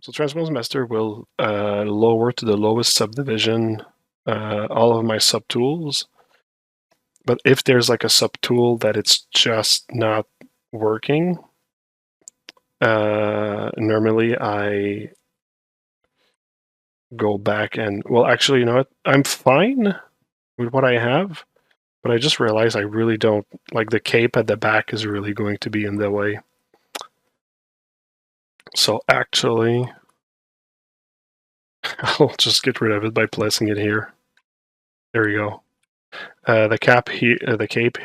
So Transpose Master will lower to the lowest subdivision all of my subtools. But if there's like a subtool that it's just not working, normally I go back and, well, actually, you know what? I'm fine with what I have, but I just realized I really don't, like the cape at the back is really going to be in the way. So actually, I'll just get rid of it by placing it here. There we go. The cape,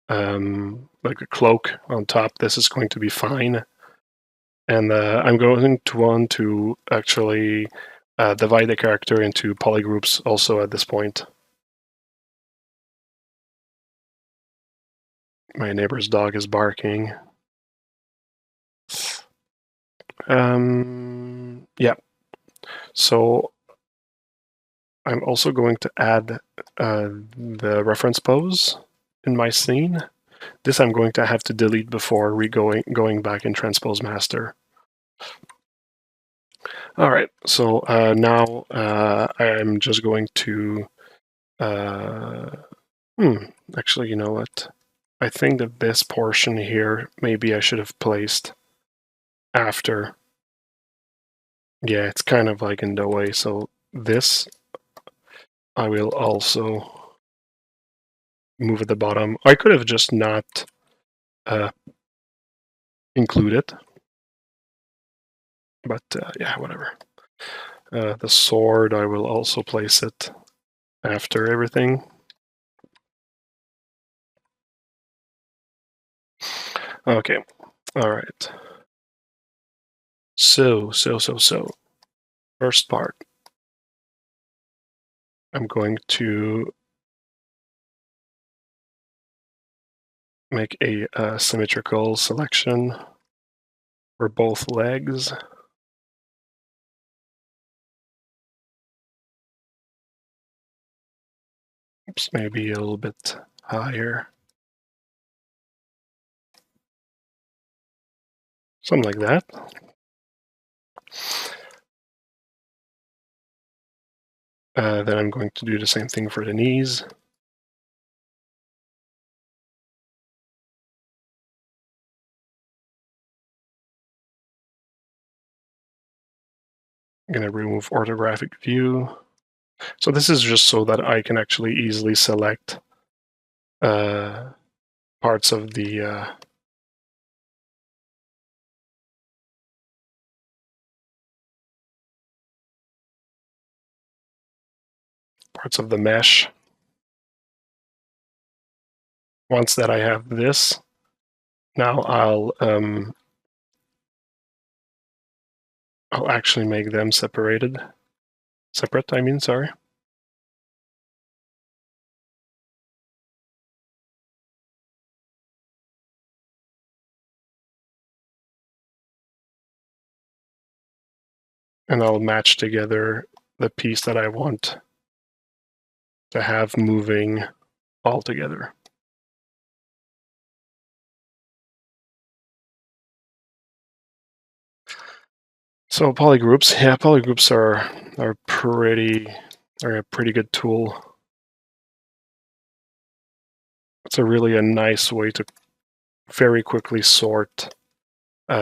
like a cloak on top. This is going to be fine. And I'm going to want to actually divide the character into polygroups also at this point. My neighbor's dog is barking. Yeah. So I'm also going to add the reference pose in my scene. This I'm going to have to delete before going back in Transpose Master. All right, so now I'm just going to, actually, you know what? I think that this portion here, maybe I should have placed after. Yeah, it's kind of like in the way, so this I will also move at the bottom. I could have just not include it, but yeah, whatever. The sword, I will also place it after everything. Okay, all right. So. First part. I'm going to make a symmetrical selection for both legs. Oops, maybe a little bit higher. Something like that. Then I'm going to do the same thing for the knees. I'm going to remove orthographic view. So this is just so that I can actually easily select parts of the mesh. Once that I have this, now I'll actually make them separate, I mean, sorry. And I'll match together the piece that I want to have moving all together. So polygroups, yeah, polygroups are a pretty good tool. It's really a nice way to very quickly sort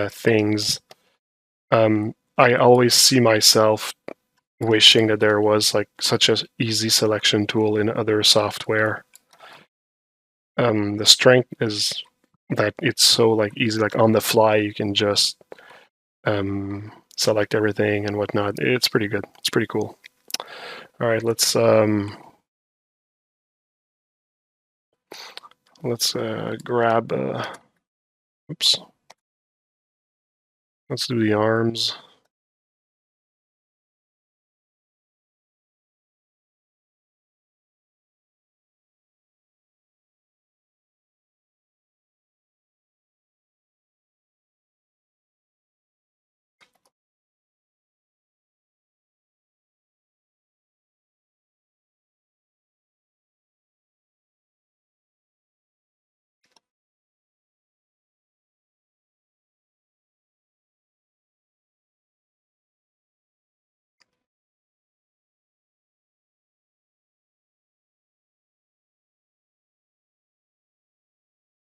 things. I always see myself wishing that there was like such an easy selection tool in other software. The strength is that it's so like easy, like on the fly, you can just select everything and whatnot. It's pretty good. It's pretty cool. All right, let's grab. Oops. Let's do the arms.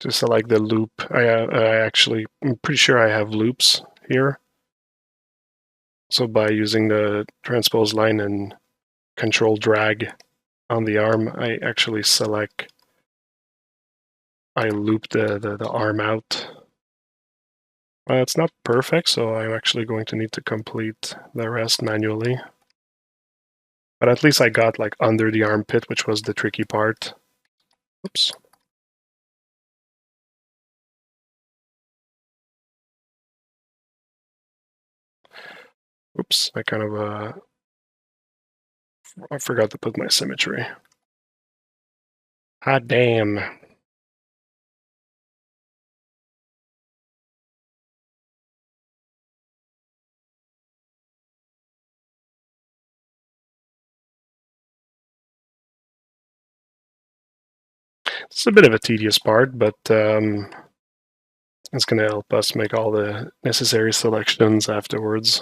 to select the loop. I'm pretty sure I have loops here. So by using the transpose line and control drag on the arm, I actually loop the arm out. It's not perfect, so I'm actually going to need to complete the rest manually. But at least I got like under the armpit, which was the tricky part. Oops. Oops, I forgot to put my symmetry. Hot damn. It's a bit of a tedious part, but it's going to help us make all the necessary selections afterwards.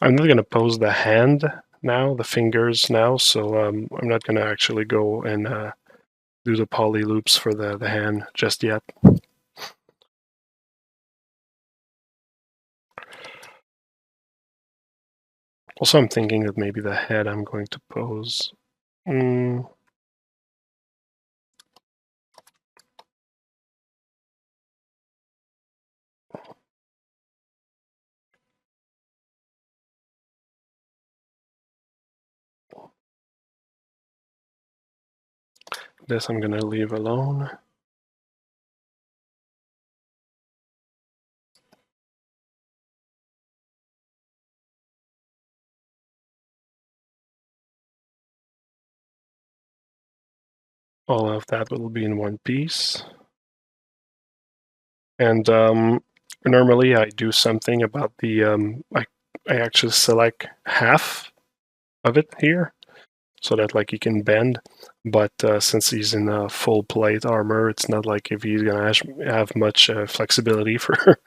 I'm not going to pose the hand now, the fingers now, so I'm not going to actually go and do the poly loops for the hand just yet. Also, I'm thinking that maybe the head I'm going to pose. This I'm going to leave alone. All of that will be in one piece. And normally I do something about the, I actually select half of it here so that like he can bend. But since he's in a full plate armor, it's not like if he's gonna have much flexibility for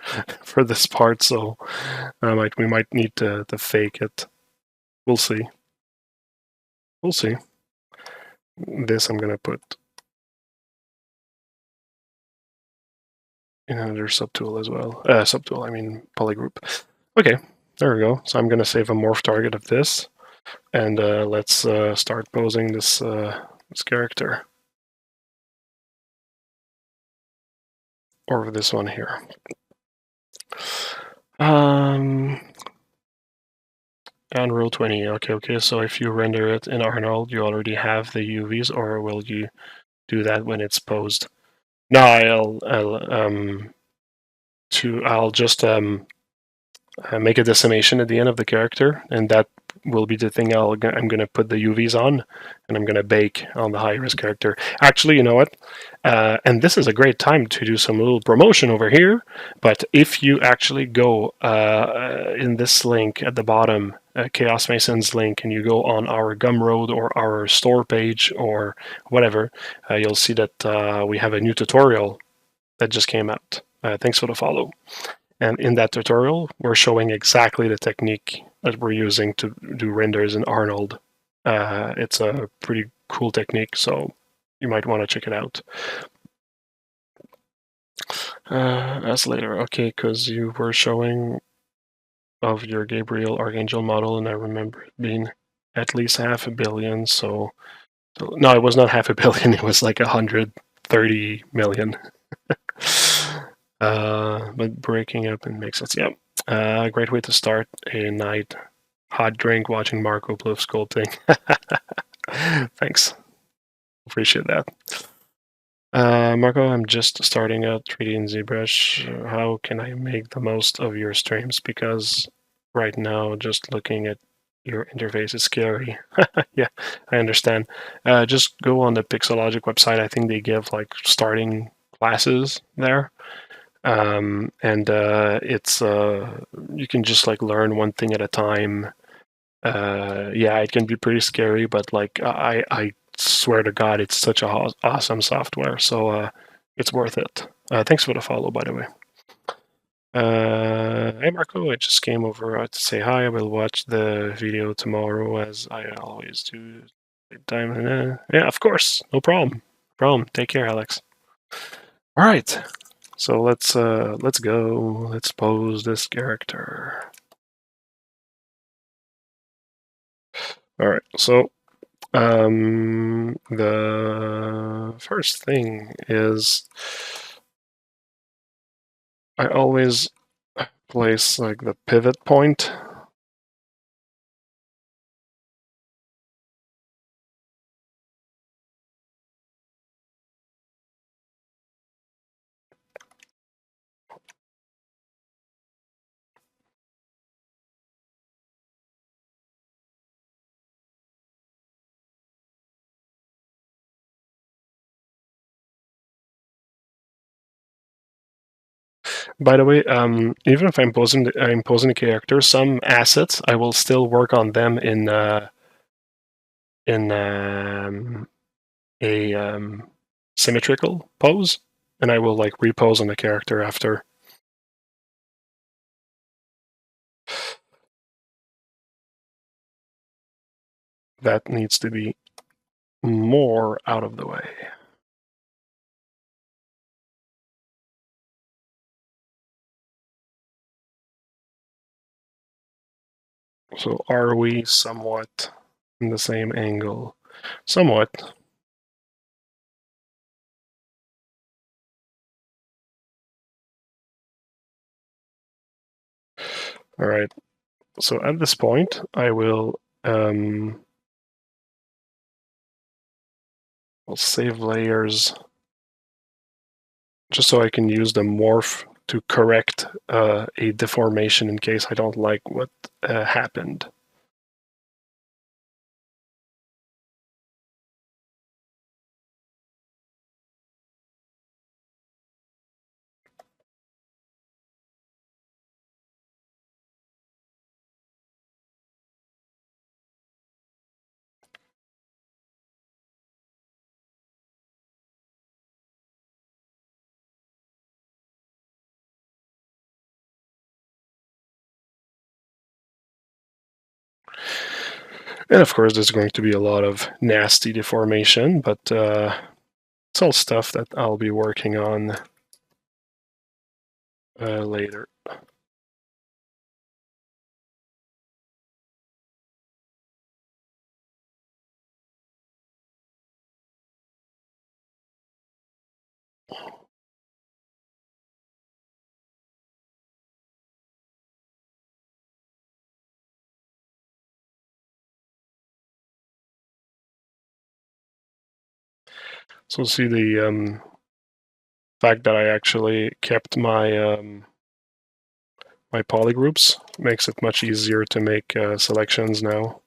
for this part. So we might need to fake it. We'll see. We'll see. This I'm gonna put in another subtool as well. Subtool, I mean polygroup. Okay, there we go. So I'm gonna save a morph target of this, and let's start posing this this character. Or this one here. On row 20, okay. So if you render it in Arnold, you already have the UVs, or will you do that when it's posed? No, I'll just make a decimation at the end of the character, and that will be the thing I'm going to put the UVs on, and I'm going to bake on the high-res character. Actually, you know what? And this is a great time to do some little promotion over here, but if you actually go in this link at the bottom, Chaos Mason's link, and you go on our Gumroad or our store page or whatever, you'll see that we have a new tutorial that just came out. Thanks for the follow. And in that tutorial, we're showing exactly the technique that we're using to do renders in Arnold. It's a pretty cool technique, so you might want to check it out. As later, okay, because you were showing of your Gabriel Archangel model, and I remember it being at least 500 million, so no, it was not 500 million, it was like 130 million. But breaking up and makes sense. Yeah, great way to start a night. Hot drink watching Marco Plouffe sculpting. Thanks. Appreciate that. Marco, I'm just starting out 3D in ZBrush. How can I make the most of your streams? Because right now, just looking at your interface is scary. Yeah, I understand. Just go on the Pixelogic website. I think they give like starting classes there. And it's you can just like learn one thing at a time. Yeah, it can be pretty scary, but like I swear to God, it's such a awesome software, so it's worth it. Thanks for the follow, by the way. Hey Marco, I just came over to say hi. I will watch the video tomorrow as I always do. Time. Yeah, of course, no problem. Problem. Take care, Alex. All right, so let's go. Let's pose this character. All right, so the first thing is I always place like the pivot point. By the way, even if I'm posing the character, some assets I will still work on them in a symmetrical pose, and I will like repose on the character after. That needs to be more out of the way. So are we somewhat in the same angle? Somewhat. All right. So at this point, I will I'll save layers just so I can use the morph to correct a deformation in case I don't like what happened. And of course, there's going to be a lot of nasty deformation, but it's all stuff that I'll be working on later. So see the fact that I actually kept my my polygroups makes it much easier to make selections now.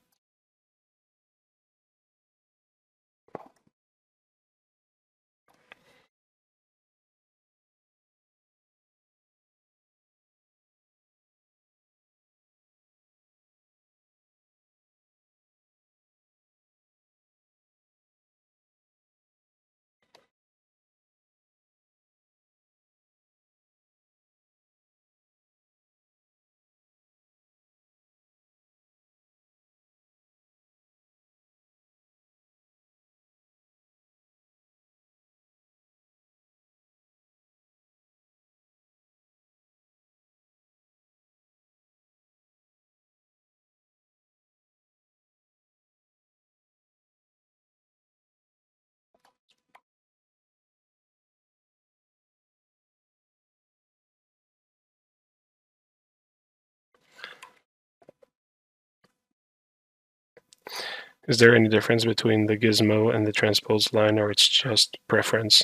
Is there any difference between the gizmo and the transposed line, or it's just preference?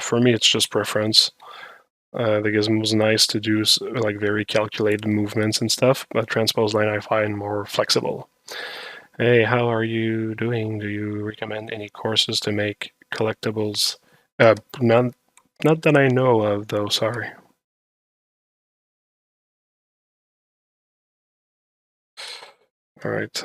For me, it's just preference. The gizmo is nice to do like very calculated movements and stuff, but transposed line I find more flexible. Hey, how are you doing? Do you recommend any courses to make collectibles? Not that I know of, though. Sorry. All right.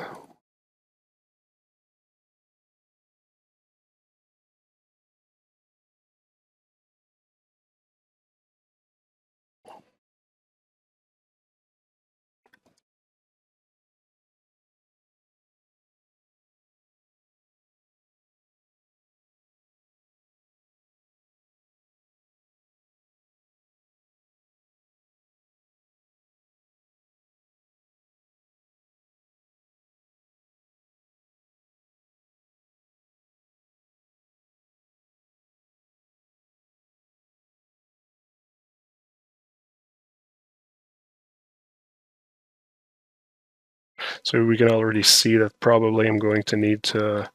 So we can already see that probably I'm going to need to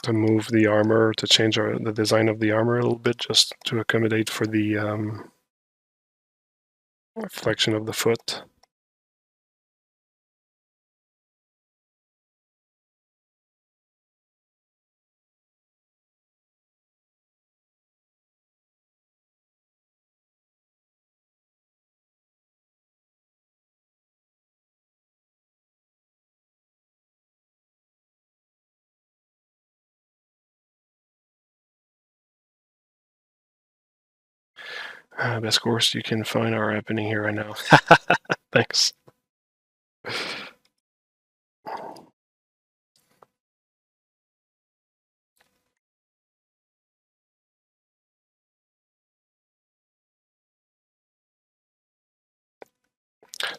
move the armor, to change the design of the armor a little bit, just to accommodate for the flexion of the foot. Best course you can find are happening here right now. Thanks.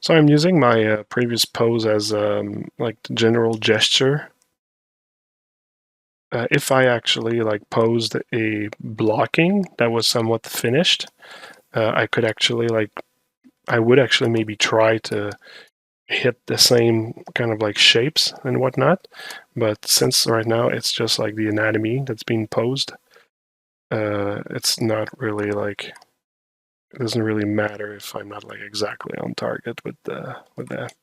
So I'm using my previous pose as like the general gesture. If I actually like posed a blocking that was somewhat finished, I could actually I would actually maybe try to hit the same kind of like shapes and whatnot. But since right now it's just like the anatomy that's being posed, it's not really like, it doesn't really matter if I'm not like exactly on target with that.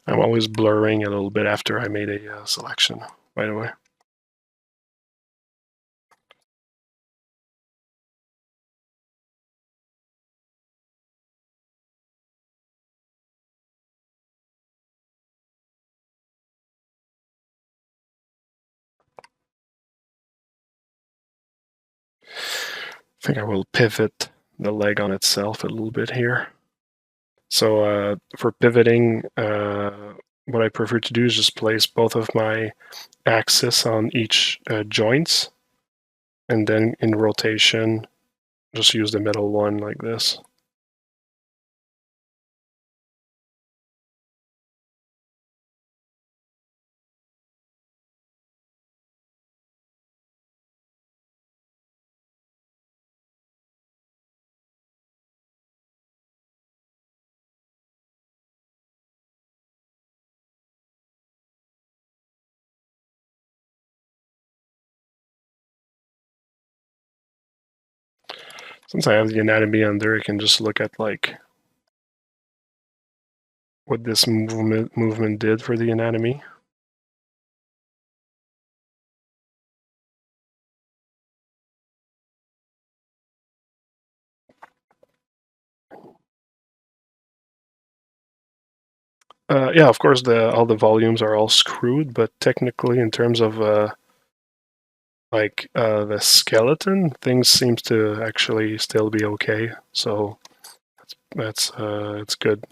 I'm always blurring a little bit after I made a selection, by the way. I think I will pivot the leg on itself a little bit here. So for pivoting, what I prefer to do is just place both of my axes on each joints, and then in rotation, just use the middle one like this. Since I have the anatomy under, I can just look at like what this movement did for the anatomy. Yeah, of course, all the volumes are all screwed, but technically, in terms of the skeleton, things seems to actually still be okay. So that's it's good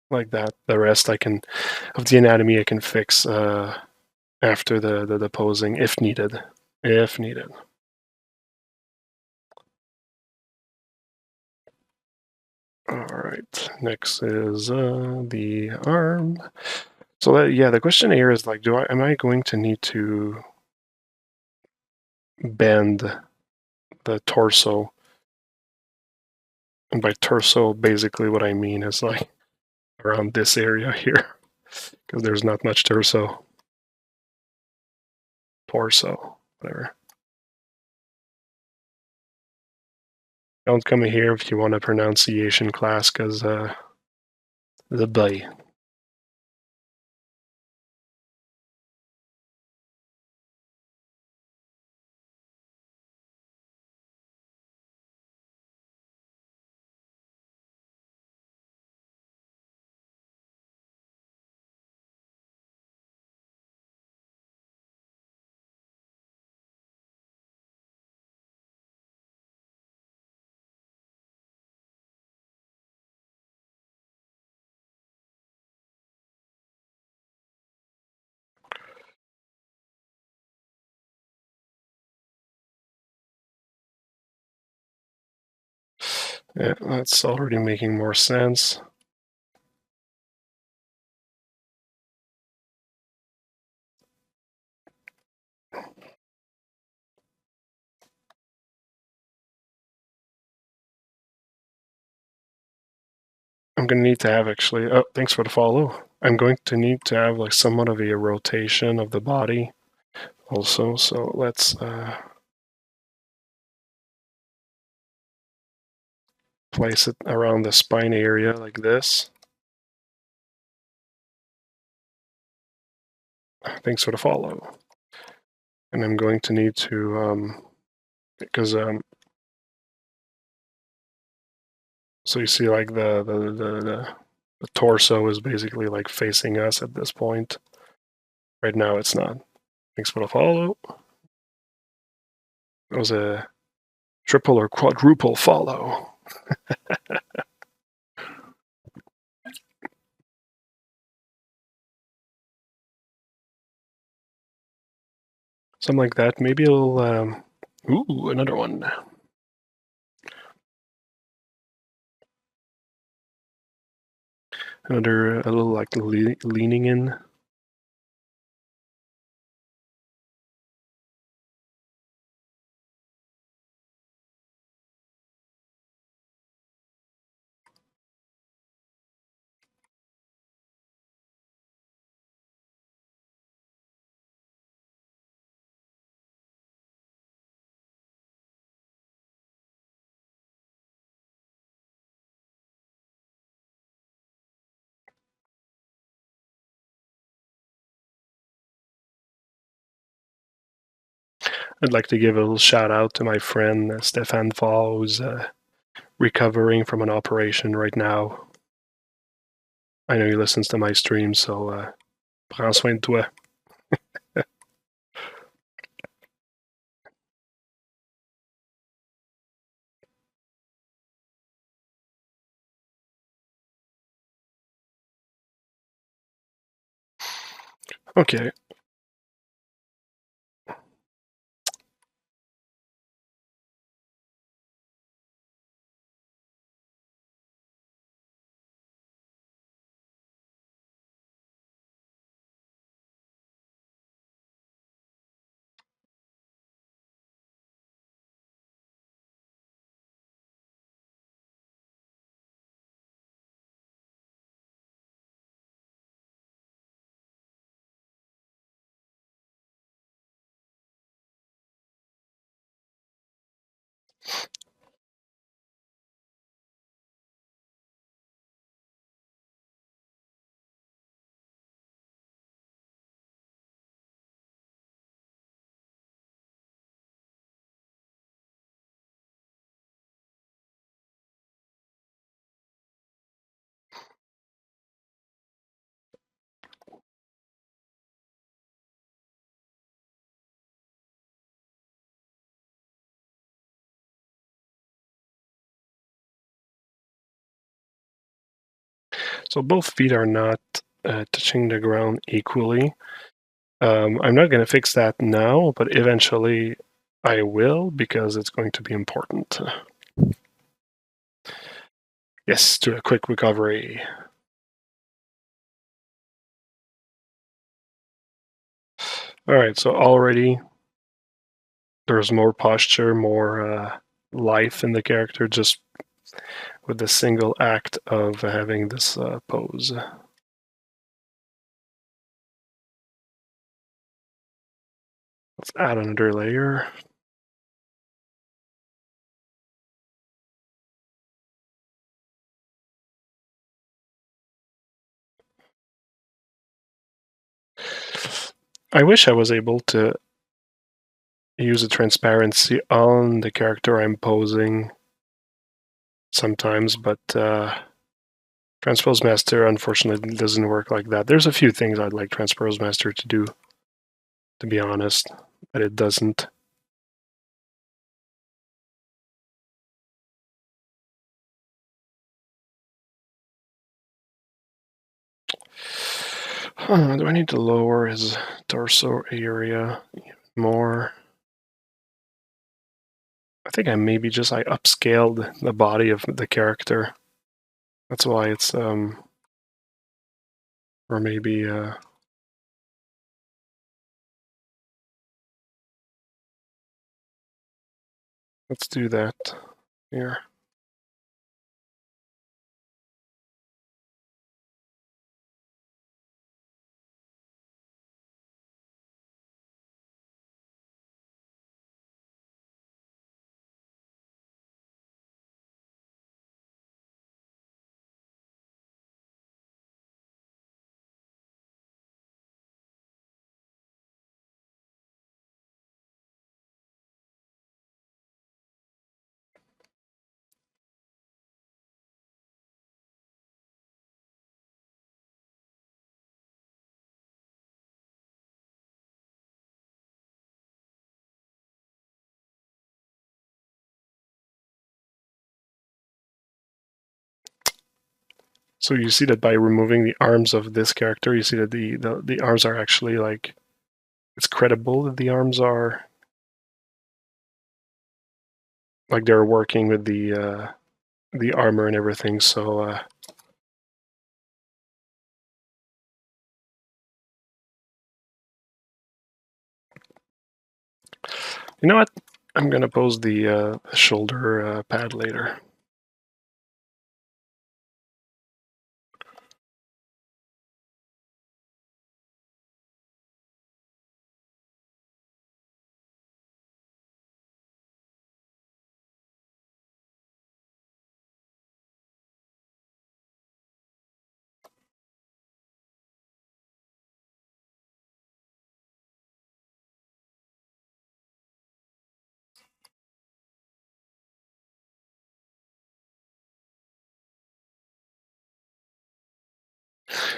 like that. The rest of the anatomy I can fix after the posing if needed. If needed. All right. Next is the arm. So yeah, the question here is like, am I going to need to bend the torso? And by torso, basically what I mean is like around this area here, because there's not much torso, whatever. Don't come here if you want a pronunciation class, because the boy. Yeah, that's already making more sense. I'm gonna need to have actually. Oh, thanks for the follow. I'm going to need to have like somewhat of a rotation of the body also. So let's place it around the spine area like this. Thanks for the follow. And I'm going to need to because so you see like the torso is basically like facing us at this point. Right now it's not. Thanks for the follow. It was a triple or quadruple follow. Something like that. Maybe it'll ooh, another one. Another a little like leaning in. I'd like to give a little shout out to my friend Stefan Fall, who's recovering from an operation right now. I know he listens to my stream, so prends soin de toi. Okay. So both feet are not touching the ground equally. I'm not going to fix that now, but eventually I will because it's going to be important. Yes, do a quick recovery. All right, so already there's more posture, more life in the character just with the single act of having this pose. Let's add another layer. I wish I was able to use the transparency on the character I'm posing sometimes, but Transpose Master unfortunately doesn't work like that. There's a few things I'd like Transpose Master to do, to be honest, but it doesn't. Do I need to lower his torso area even more? I think I upscaled the body of the character. That's why it's or maybe let's do that here. So you see that by removing the arms of this character, you see that the arms are actually like, it's credible that the arms are like they're working with the armor and everything. So you know what? I'm gonna pose the shoulder pad later.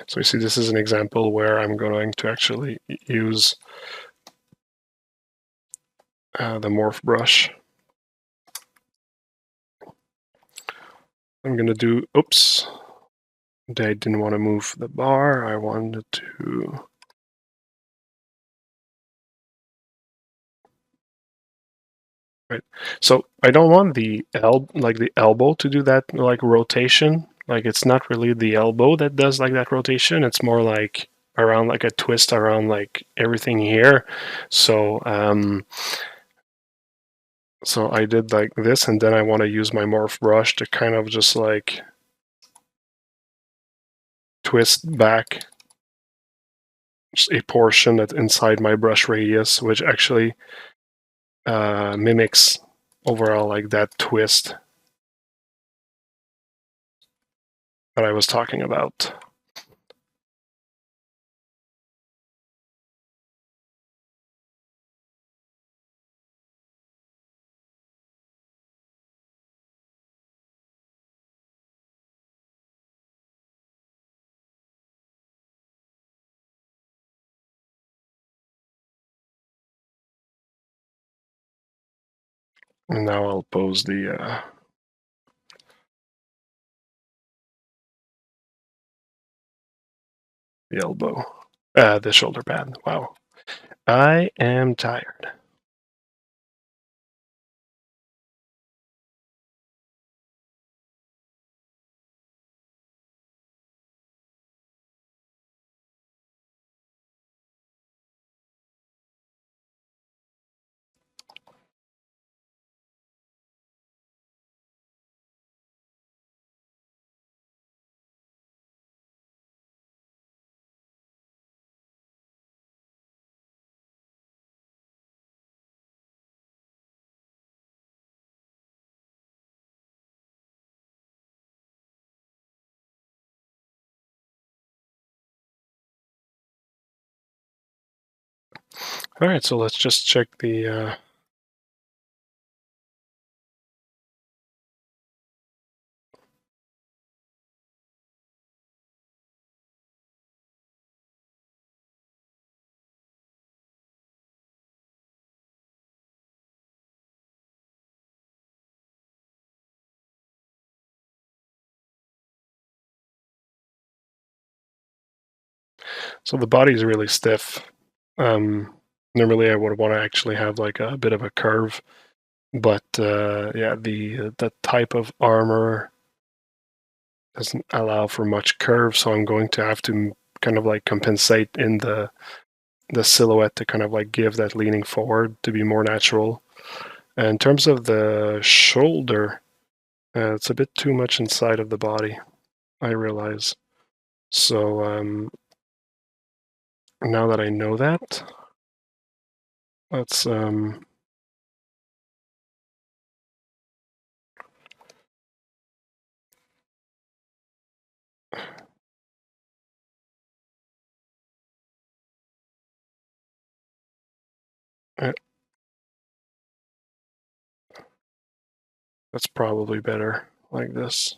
So you see, this is an example where I'm going to actually use the morph brush. I'm gonna do, oops, I didn't want to move the bar. I wanted to, right. So I don't want the elbow to do that like rotation. Like it's not really the elbow that does like that rotation. It's more like around like a twist around like everything here. So I did like this, and then I want to use my morph brush to kind of just like twist back just a portion that's inside my brush radius, which actually mimics overall like that twist that I was talking about. And now I'll pose the elbow, the shoulder pad. Wow, I am tired. All right, so let's just check the. So the body is really stiff. Normally, I would want to actually have like a bit of a curve But yeah, the type of armor doesn't allow for much curve, so I'm going to have to kind of like compensate in the silhouette to kind of like give that leaning forward to be more natural. And in terms of the shoulder, it's a bit too much inside of the body, I realize. So now that I know that, let's that's probably better like this.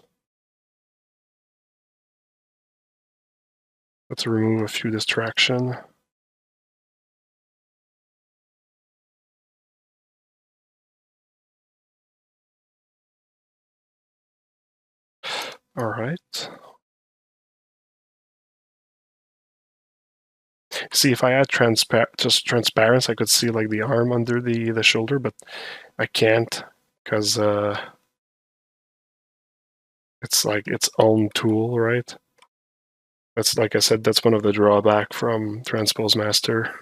Let's remove a few distraction. All right. See, if I add just transparency, I could see like the arm under the shoulder, but I can't because it's like its own tool, right? That's, like I said, that's one of the drawback from Transpose Master.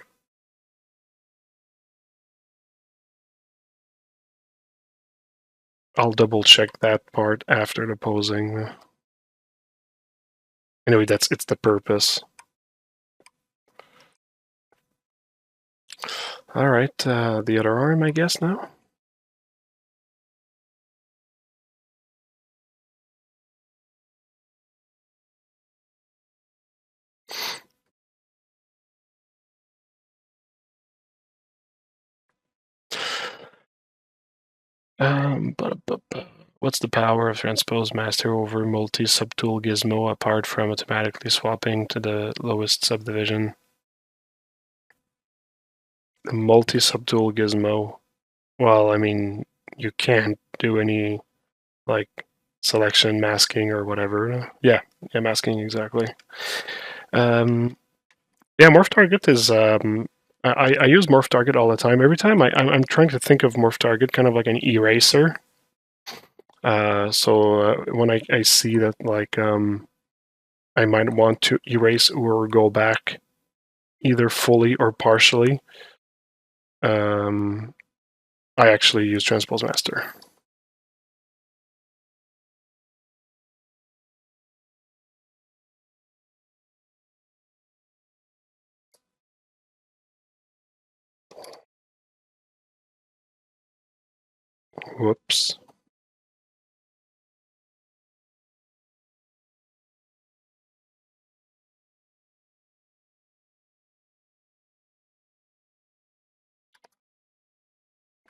I'll double check that part after the posing. Anyway, it's the purpose. All right, the other arm, I guess now. What's the power of Transpose Master over multi-subtool gizmo apart from automatically swapping to the lowest subdivision? The multi-subtool gizmo. Well, I mean, you can't do any like selection, masking, or whatever. Yeah, masking exactly. Yeah, morph target is. I use morph target all the time. Every time I'm trying to think of morph target kind of like an eraser. So when I see that like I might want to erase or go back either fully or partially, I actually use Transpose Master. Whoops.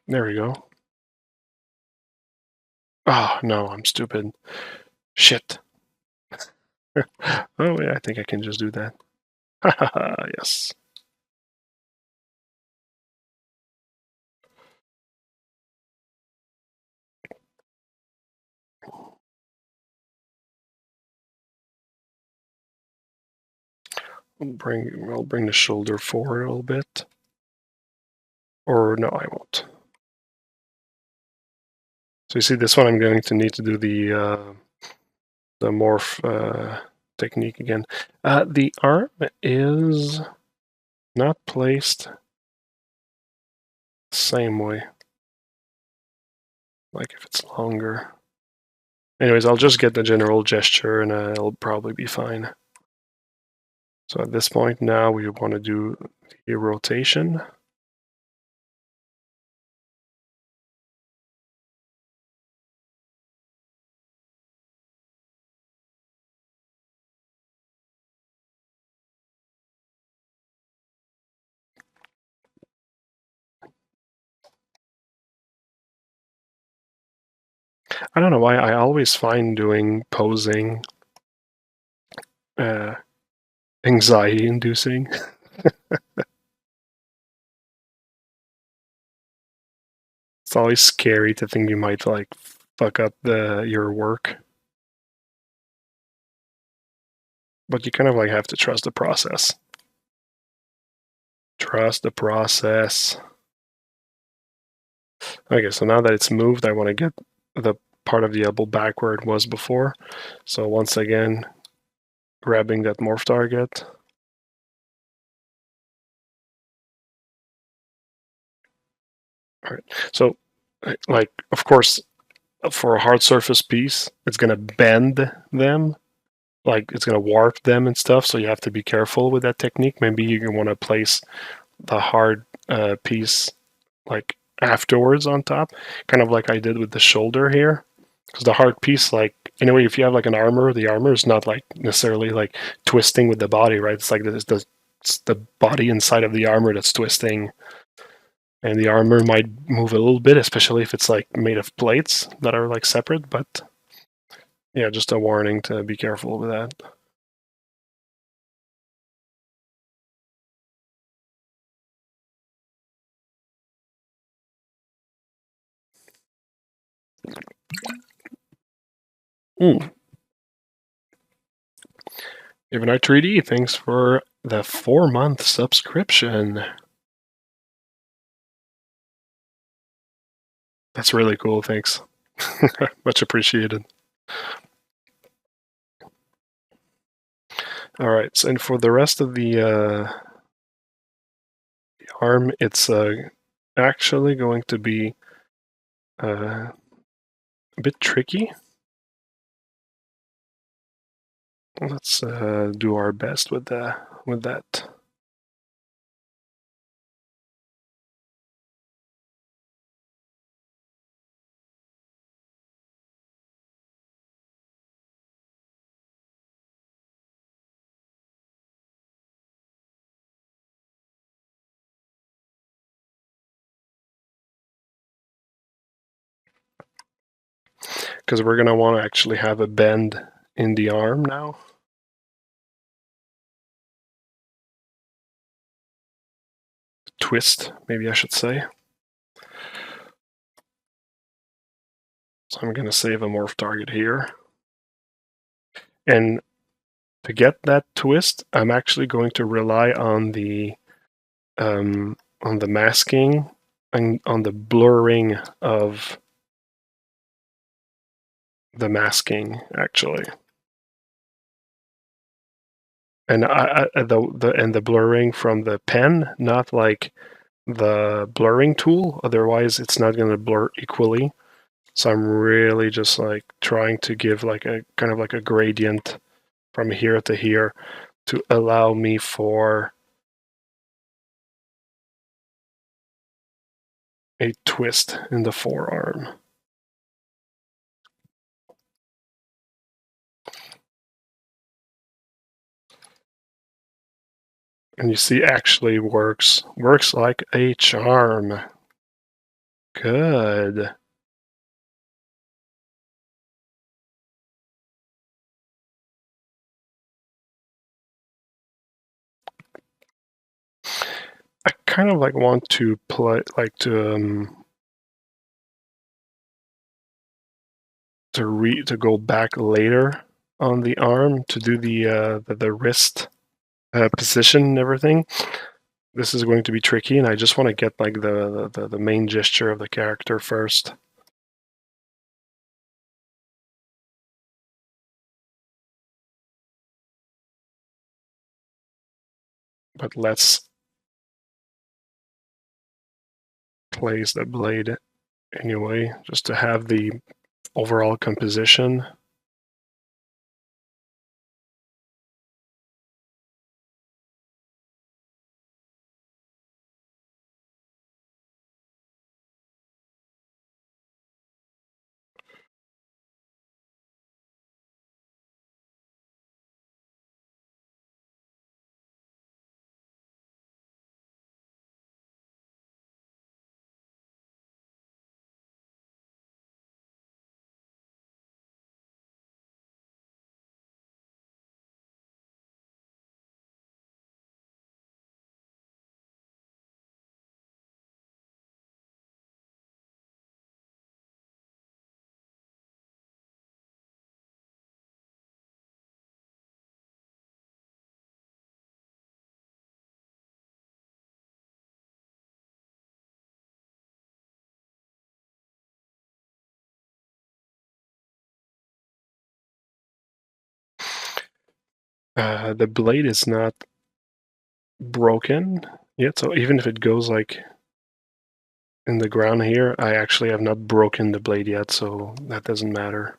There we go. Oh, no, I'm stupid. Shit. Oh, yeah, I think I can just do that. Yes. I'll bring the shoulder forward a little bit. Or no, I won't. So you see this one, I'm going to need to do the morph technique again. The arm is not placed the same way. Like if it's longer. Anyways, I'll just get the general gesture and it'll probably be fine. So at this point now we want to do the rotation. I don't know why I always find doing posing anxiety inducing. It's always scary to think you might like fuck up your work. But you kind of like have to trust the process. Trust the process. Okay, so now that it's moved, I want to get the part of the elbow back where it was before. So once again, grabbing that morph target. All right, so like, of course, for a hard surface piece, it's gonna bend them, like it's gonna warp them and stuff. So you have to be careful with that technique. Maybe you want to place the hard piece like afterwards on top, kind of like I did with the shoulder here. Because the hard piece, like anyway, if you have like an armor, the armor is not like necessarily like twisting with the body, right? It's like it's the body inside of the armor that's twisting, and the armor might move a little bit, especially if it's like made of plates that are like separate. But yeah, just a warning to be careful with that. Mm. Even our 3D, thanks for the 4-month subscription. That's really cool. Thanks. Much appreciated. All right, so, and for the rest of the arm, it's actually going to be a bit tricky. Let's do our best with that. Because we're going to want to actually have a bend in the arm now. Twist, maybe I should say. So I'm going to save a morph target here. And to get that twist, I'm actually going to rely on the masking and on the blurring of the masking, actually. And the blurring from the pen, not like the blurring tool. Otherwise, it's not going to blur equally. So I'm really just like trying to give like a kind of like a gradient from here to here to allow me for a twist in the forearm. And you see, actually works like a charm. Good. I kind of like want to play like to go back later on the arm to do the wrist position and everything. This is going to be tricky, and I just want to get like the main gesture of the character first. But let's place the blade anyway, just to have the overall composition. The blade is not broken yet, so even if it goes like in the ground here, I actually have not broken the blade yet, so that doesn't matter.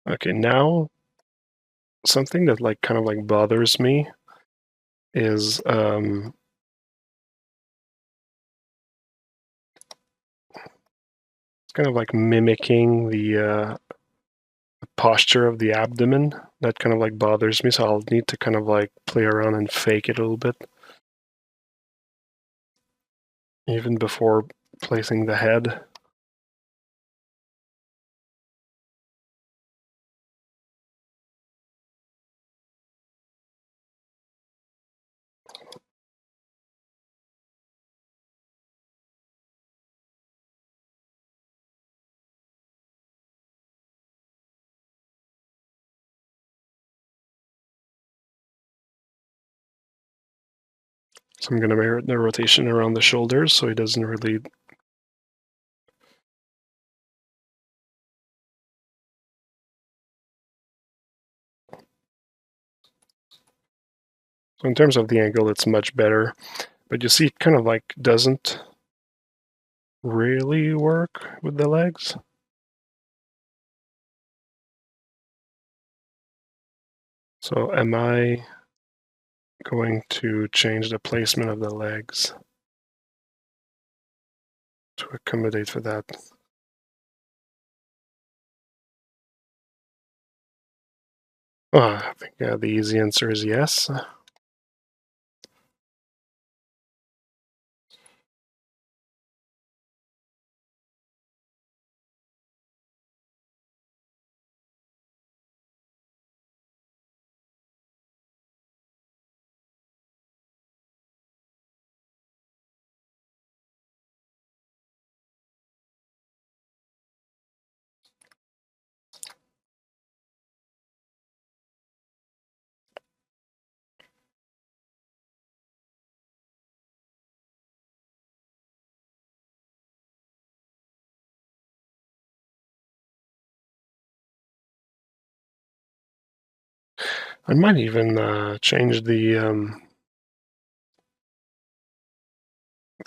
Okay, now something that like kind of like bothers me is it's kind of like mimicking the posture of the abdomen. That kind of like bothers me, so I'll need to kind of like play around and fake it a little bit, even before placing the head. So I'm going to mirror the rotation around the shoulders so he doesn't really... So in terms of the angle, it's much better. But you see, it kind of like doesn't really work with the legs. So am I going to change the placement of the legs to accommodate for that? I think the easy answer is yes. I might even change the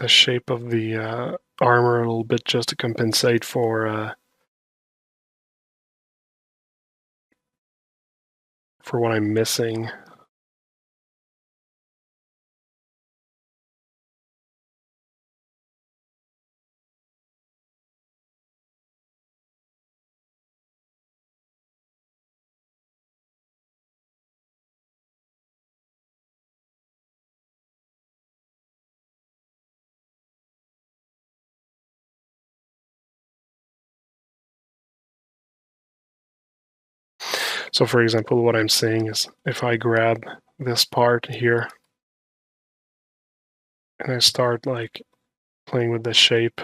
shape of the armor a little bit just to compensate for what I'm missing. So for example, what I'm saying is if I grab this part here and I start like playing with the shape,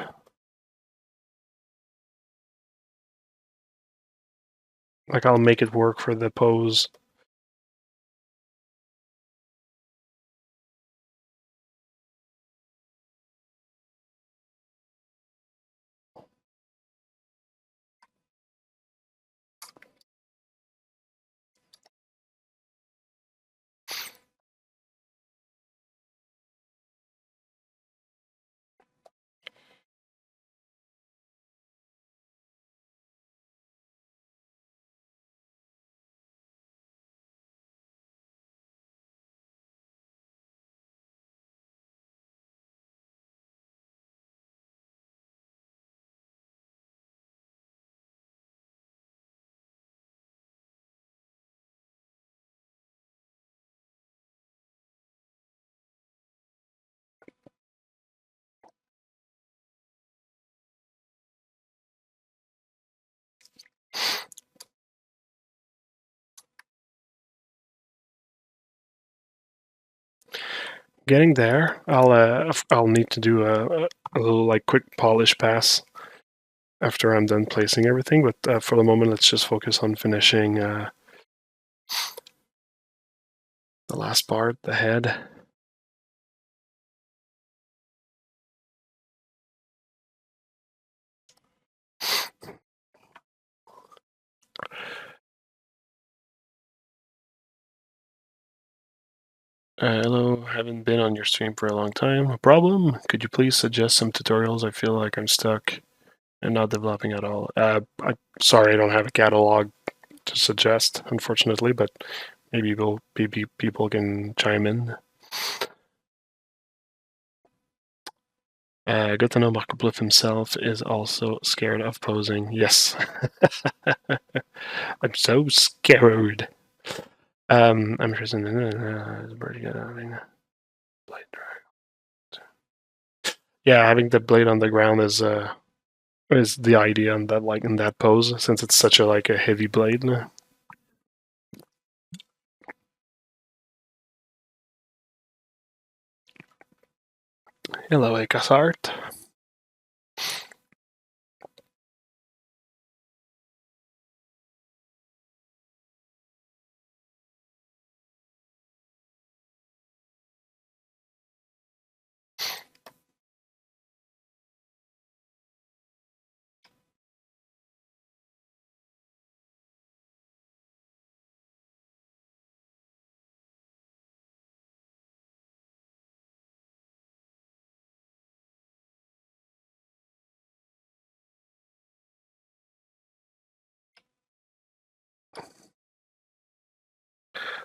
like I'll make it work for the pose. Getting there, I'll need to do a little like quick polish pass after I'm done placing everything. But for the moment, let's just focus on finishing the last part, the head. Hello, haven't been on your stream for a long time. No problem. Could you please suggest some tutorials? I feel like I'm stuck and not developing at all. Sorry, I don't have a catalog to suggest, unfortunately, but maybe people can chime in. Good to know Marco Plouffe himself is also scared of posing. Yes. I'm so scared. I'm interested in blade drag. Yeah, having the blade on the ground is the idea in that in that pose, since it's such a a heavy blade. Hello, Ekasart.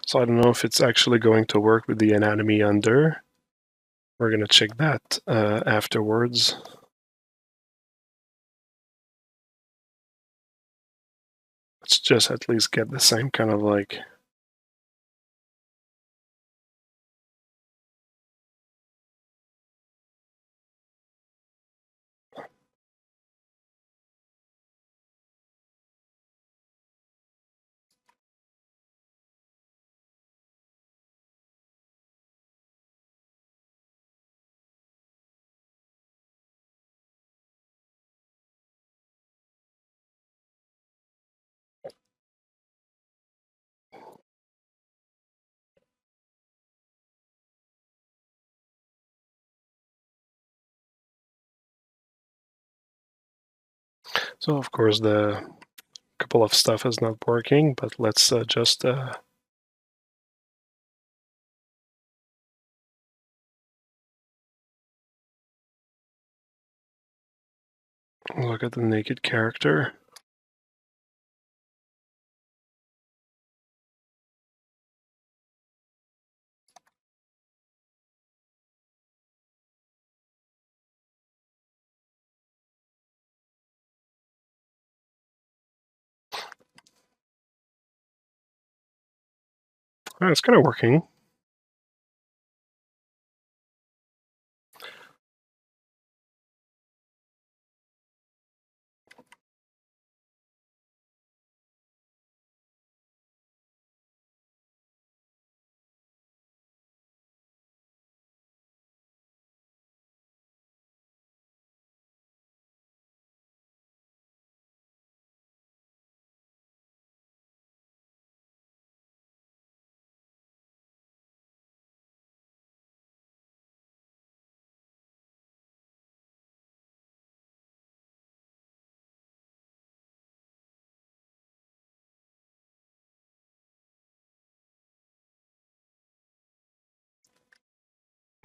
So I don't know if it's actually going to work with the anatomy under. We're gonna check that afterwards. Let's just at least get the same kind of like. So of course the couple of stuff is not working, but let's just look at the naked character. Oh, it's kind of working.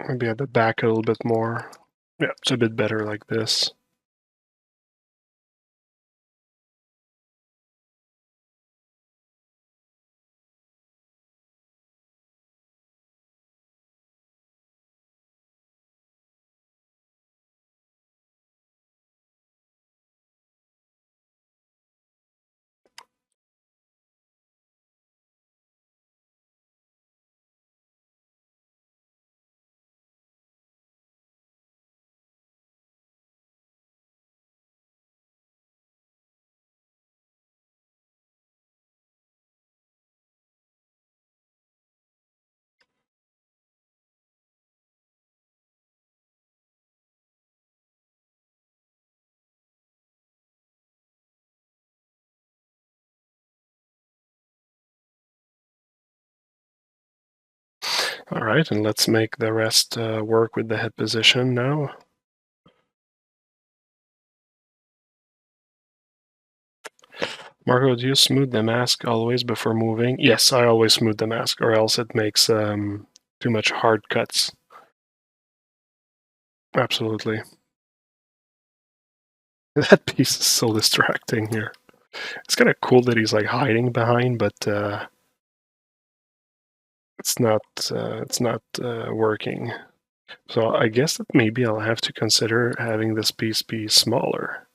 Maybe at the back a little bit more. Yeah, it's a bit better like this. All right, and let's make the rest work with the head position now. Marco, do you smooth the mask always before moving? Yes, I always smooth the mask, or else it makes Too much hard cuts. Absolutely. That piece is so distracting here. It's kind of cool that he's like hiding behind, but it's not working. So I guess that maybe I'll have to consider having this piece be smaller.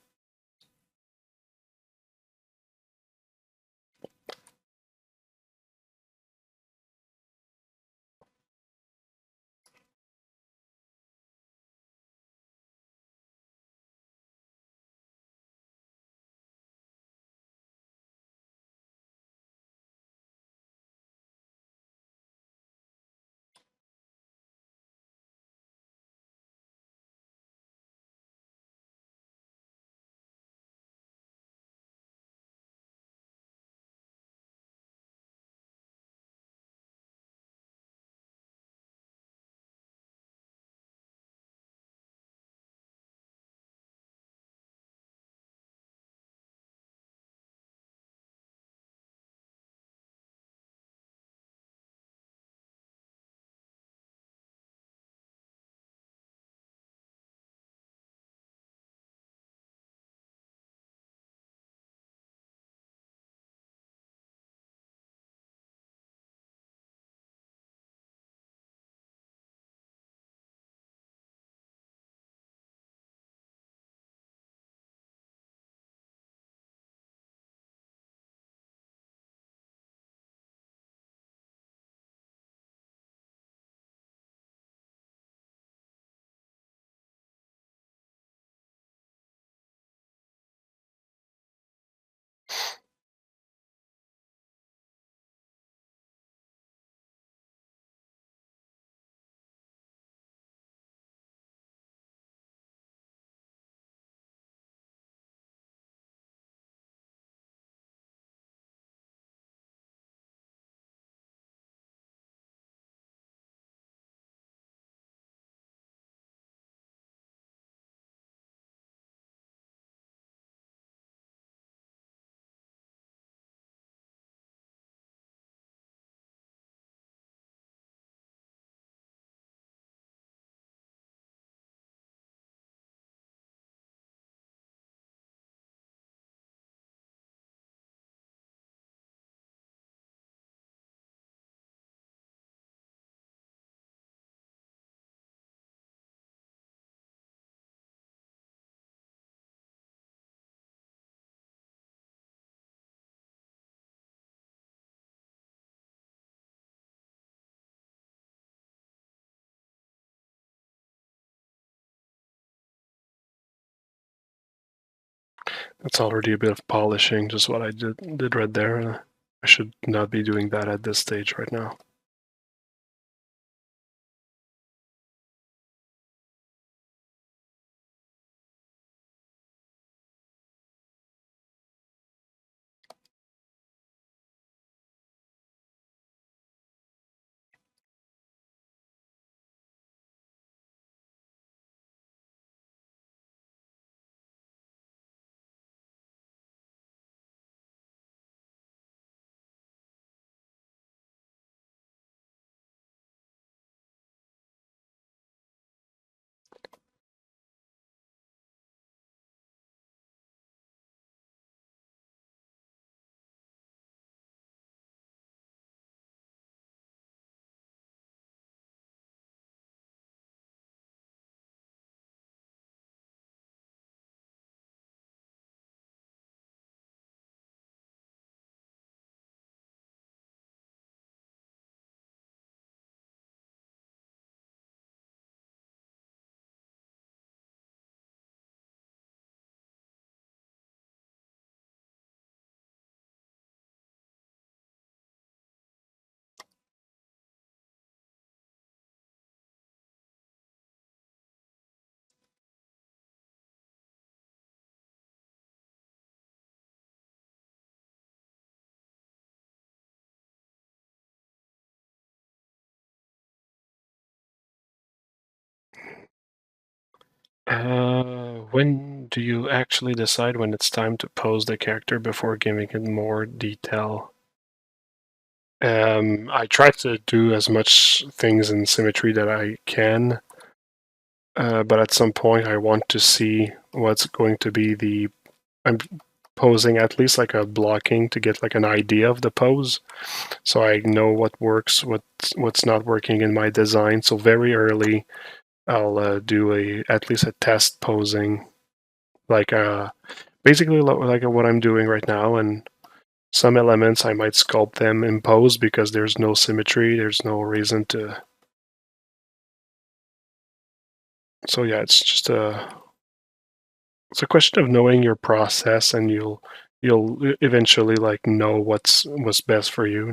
That's already a bit of polishing, just what I did right there. I should not be doing that at this stage right now. When do you actually decide when it's time to pose the character before giving it more detail? I try to do as much things in symmetry that I can, but at some point I want to see what's going to be the... I'm posing at least like a blocking to get like an idea of the pose, so I know what works, what's not working in my design. So very early, I'll do at least a test posing, like basically like what I'm doing right now, and some elements I might sculpt them in pose because there's no symmetry, there's no reason to. So yeah, it's a question of knowing your process, and you'll eventually like know what's best for you.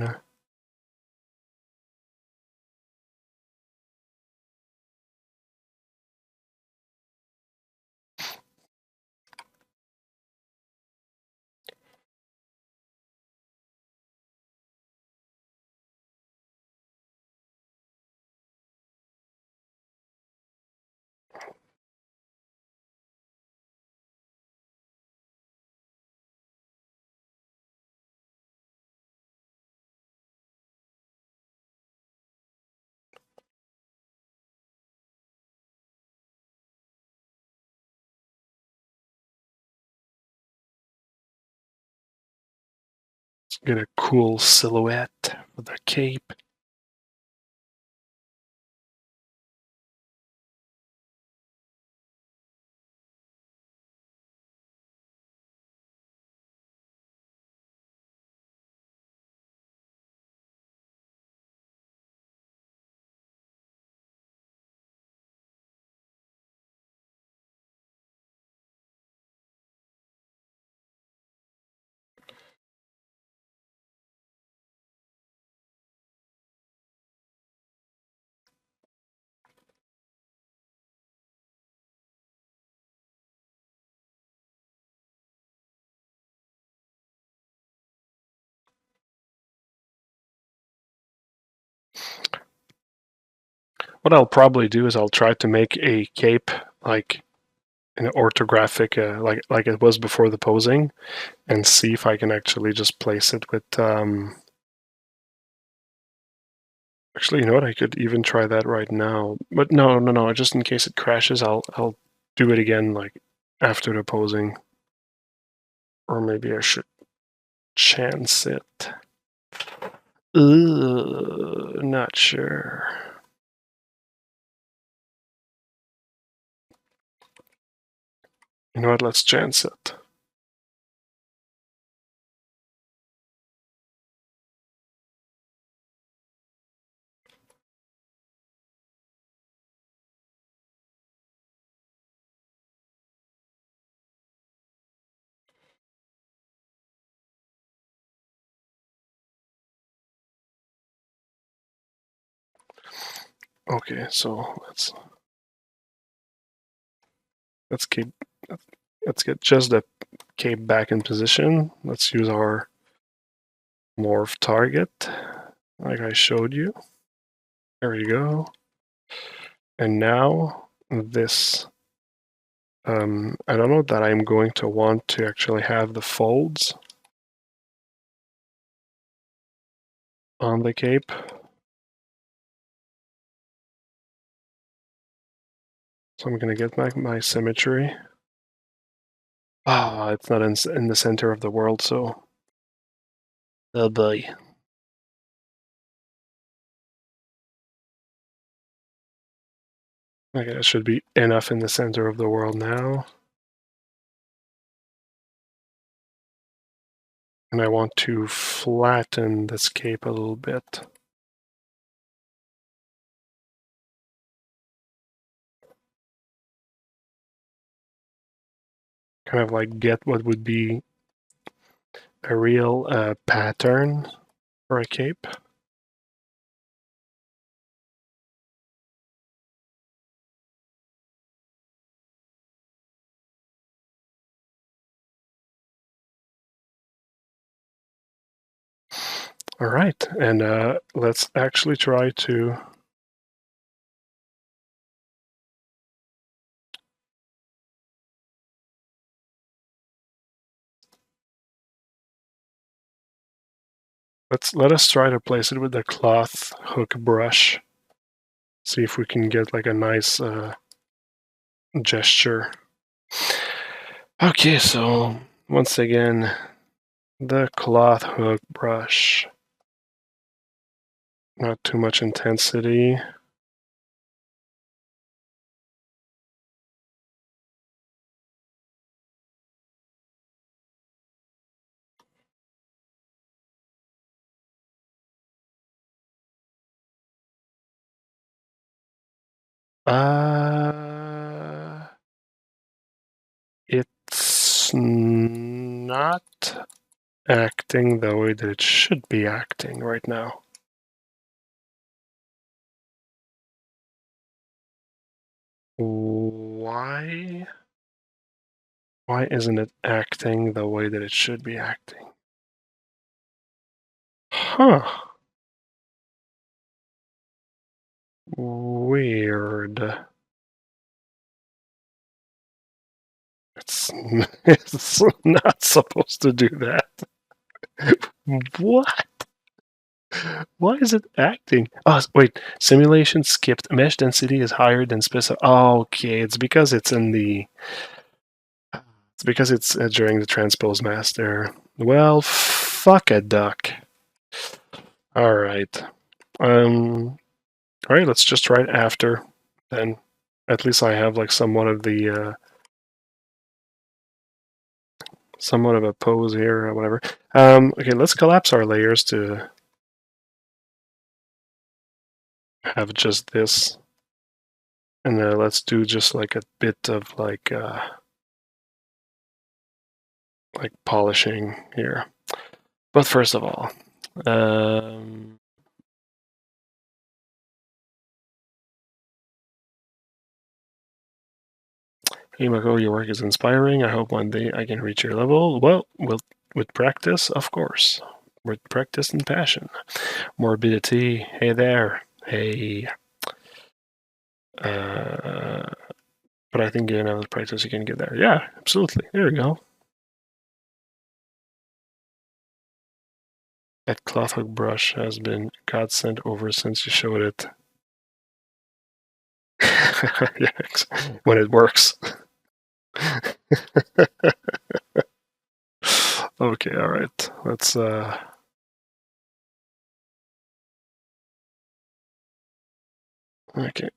Let's get a cool silhouette with a cape. What I'll probably do is I'll try to make a cape like an orthographic, like it was before the posing, and see if I can actually just place it with. Actually, you know what? I could even try that right now. But no. Just in case it crashes, I'll do it again like after the posing, or maybe I should chance it. Not sure. You know what? Let's chance it. Okay, so let's keep let's get just the cape back in position. Let's use our morph target, like I showed you. There we go. And now this, I don't know that I'm going to want to actually have the folds on the cape. So I'm going to get back my symmetry. Ah, it's not in the center of the world, so. Oh boy. Okay, it should be enough in the center of the world now. And I want to flatten this cape a little bit. Kind of like get what would be a real pattern for a cape. All right, and let's actually try to Let us try to place it with the cloth hook brush. See if we can get like a nice gesture. Okay, so once again, the cloth hook brush. Not too much intensity. It's not acting the way that it should be acting right now. Why? Why isn't it acting the way that it should be acting? Huh. Weird. It's, it's not supposed to do that. What? Why is it acting? Oh, wait. Simulation skipped. Mesh density is higher than specified. Oh, okay, it's because it's in the... It's because it's during the transpose master. Well, fuck a duck. All right. All right, let's just write after. Then at least I have like somewhat of the... somewhat of a pose here or whatever. Okay, let's collapse our layers to have just this. And let's do just like a bit of like polishing here. But first of all, hey Marco, your work is inspiring. I hope one day I can reach your level. Well, with practice, of course. With practice and passion. Morbidity, hey there. Hey. But I think given enough practice, you can get there. Yeah, absolutely. There we go. That cloth hook brush has been godsend over since you showed it. Yeah, when it works. Okay, all right. Let's okay.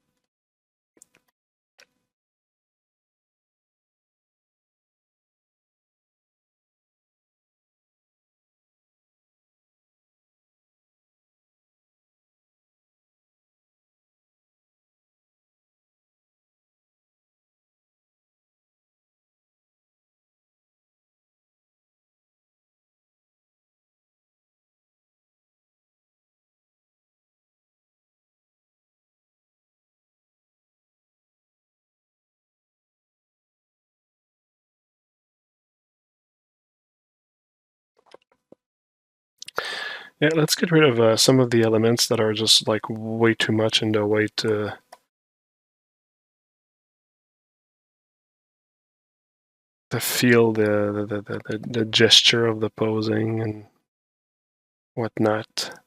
Yeah, let's get rid of some of the elements that are just like way too much in the way to feel the gesture of the posing and whatnot.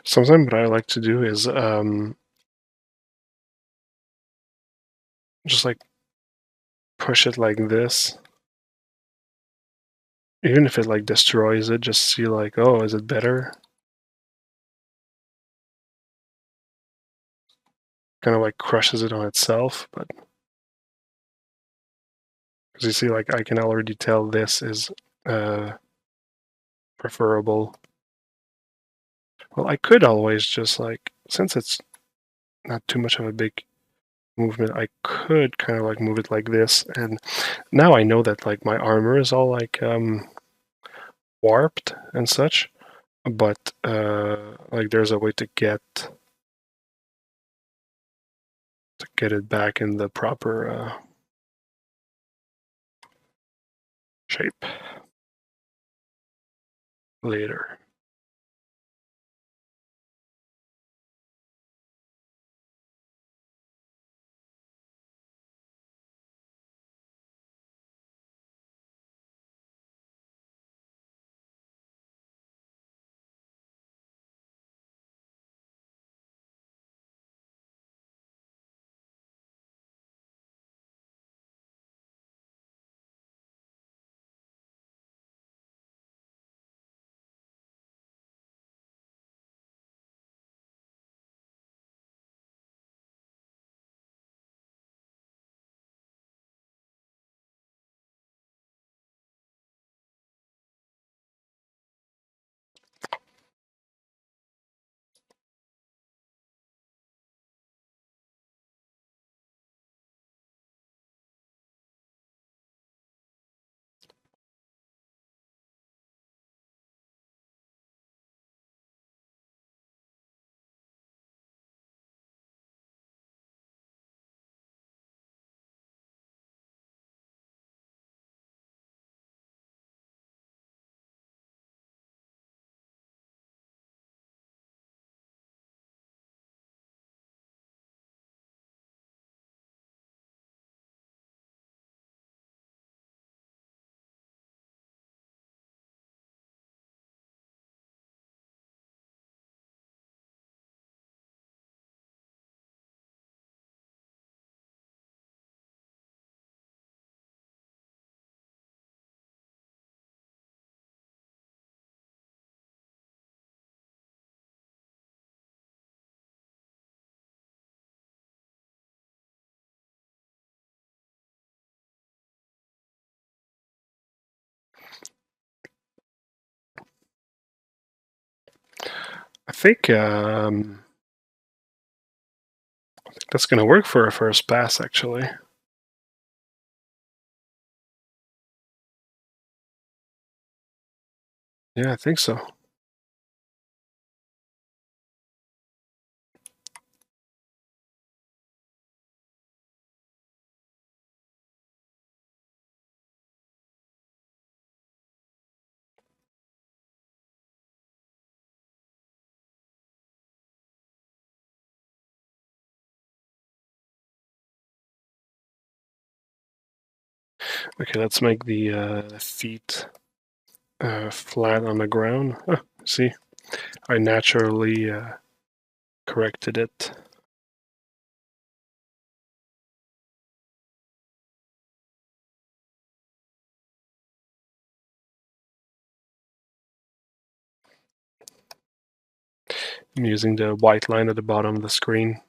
Sometimes what I like to do is just like push it like this. Even if it like destroys it, just see like, oh, is it better? kind of like crushes it on itself, but as you see, like I can already tell this is preferable. Well, I could always just like, since it's not too much of a big movement, I could kind of like move it like this, and now I know that like my armor is all like warped and such, but like there's a way to get it back in the proper shape later. I think that's going to work for a first pass, actually. Yeah, I think so. Okay, let's make the feet flat on the ground. Oh, see, I naturally corrected it. I'm using the white line at the bottom of the screen.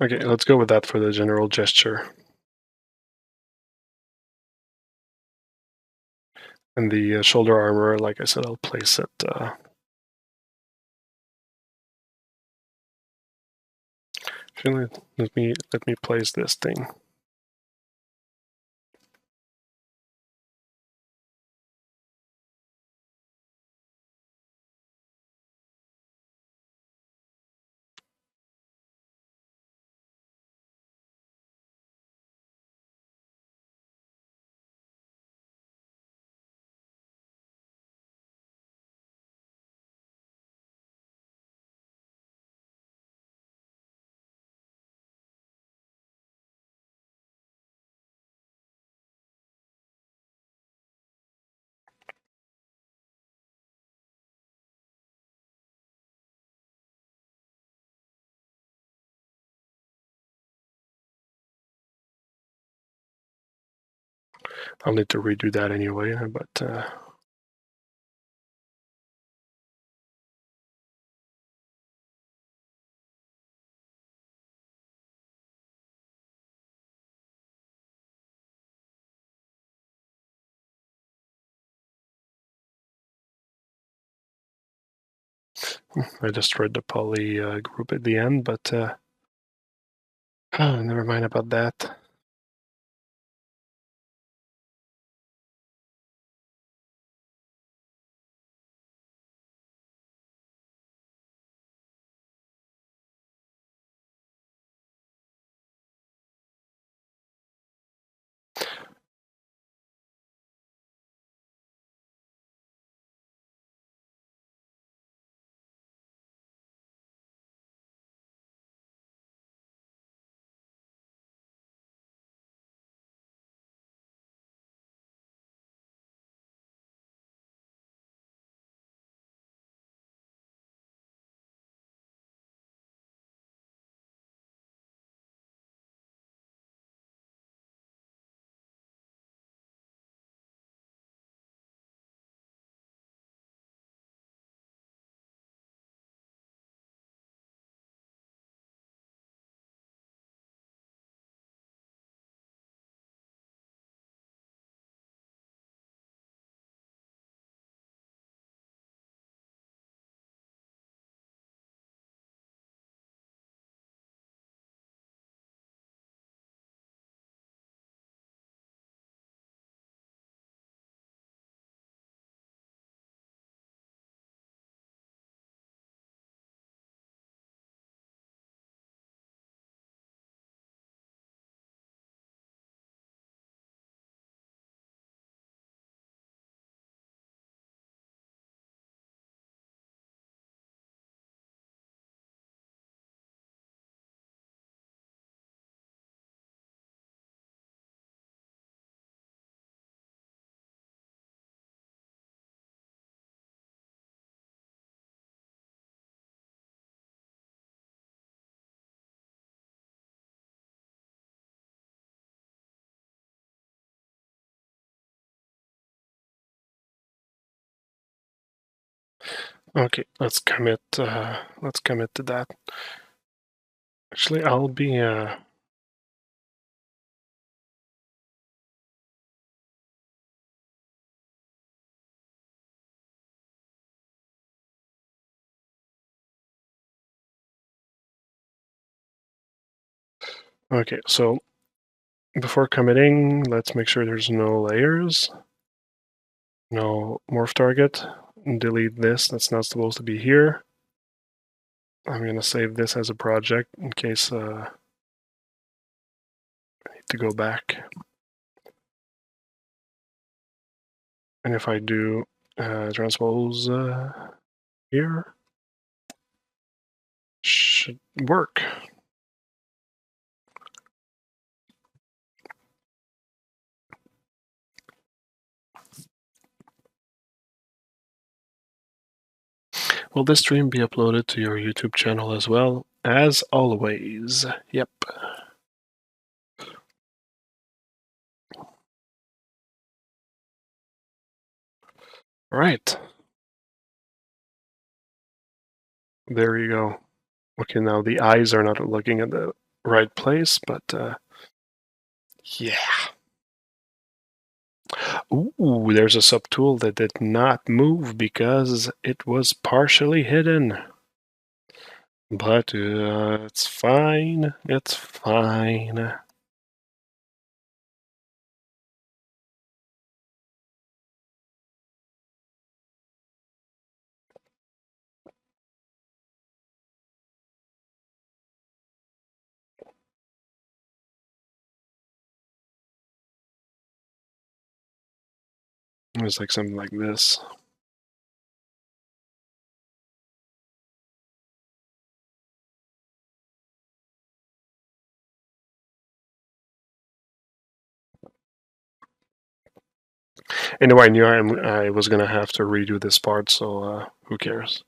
Okay, let's go with that for the general gesture. And the shoulder armor, like I said, I'll place it. Actually, let me place this thing. I'll need to redo that anyway, but I destroyed the poly group at the end, but never mind about that. Okay, let's commit. Let's commit to that. Actually, I'll be. Okay, so before committing, let's make sure there's no layers, no morph target. Delete this. That's not supposed to be here. I'm gonna save this as a project in case I need to go back. And if I do transpose here, should work. Will this stream be uploaded to your YouTube channel as well? As always. Yep. Right. There you go. Okay, now the eyes are not looking at the right place, but yeah. Ooh, there's a subtool that did not move because it was partially hidden. But it's fine. It's fine. It was like something like this. Anyway, I knew I was gonna have to redo this part, so who cares?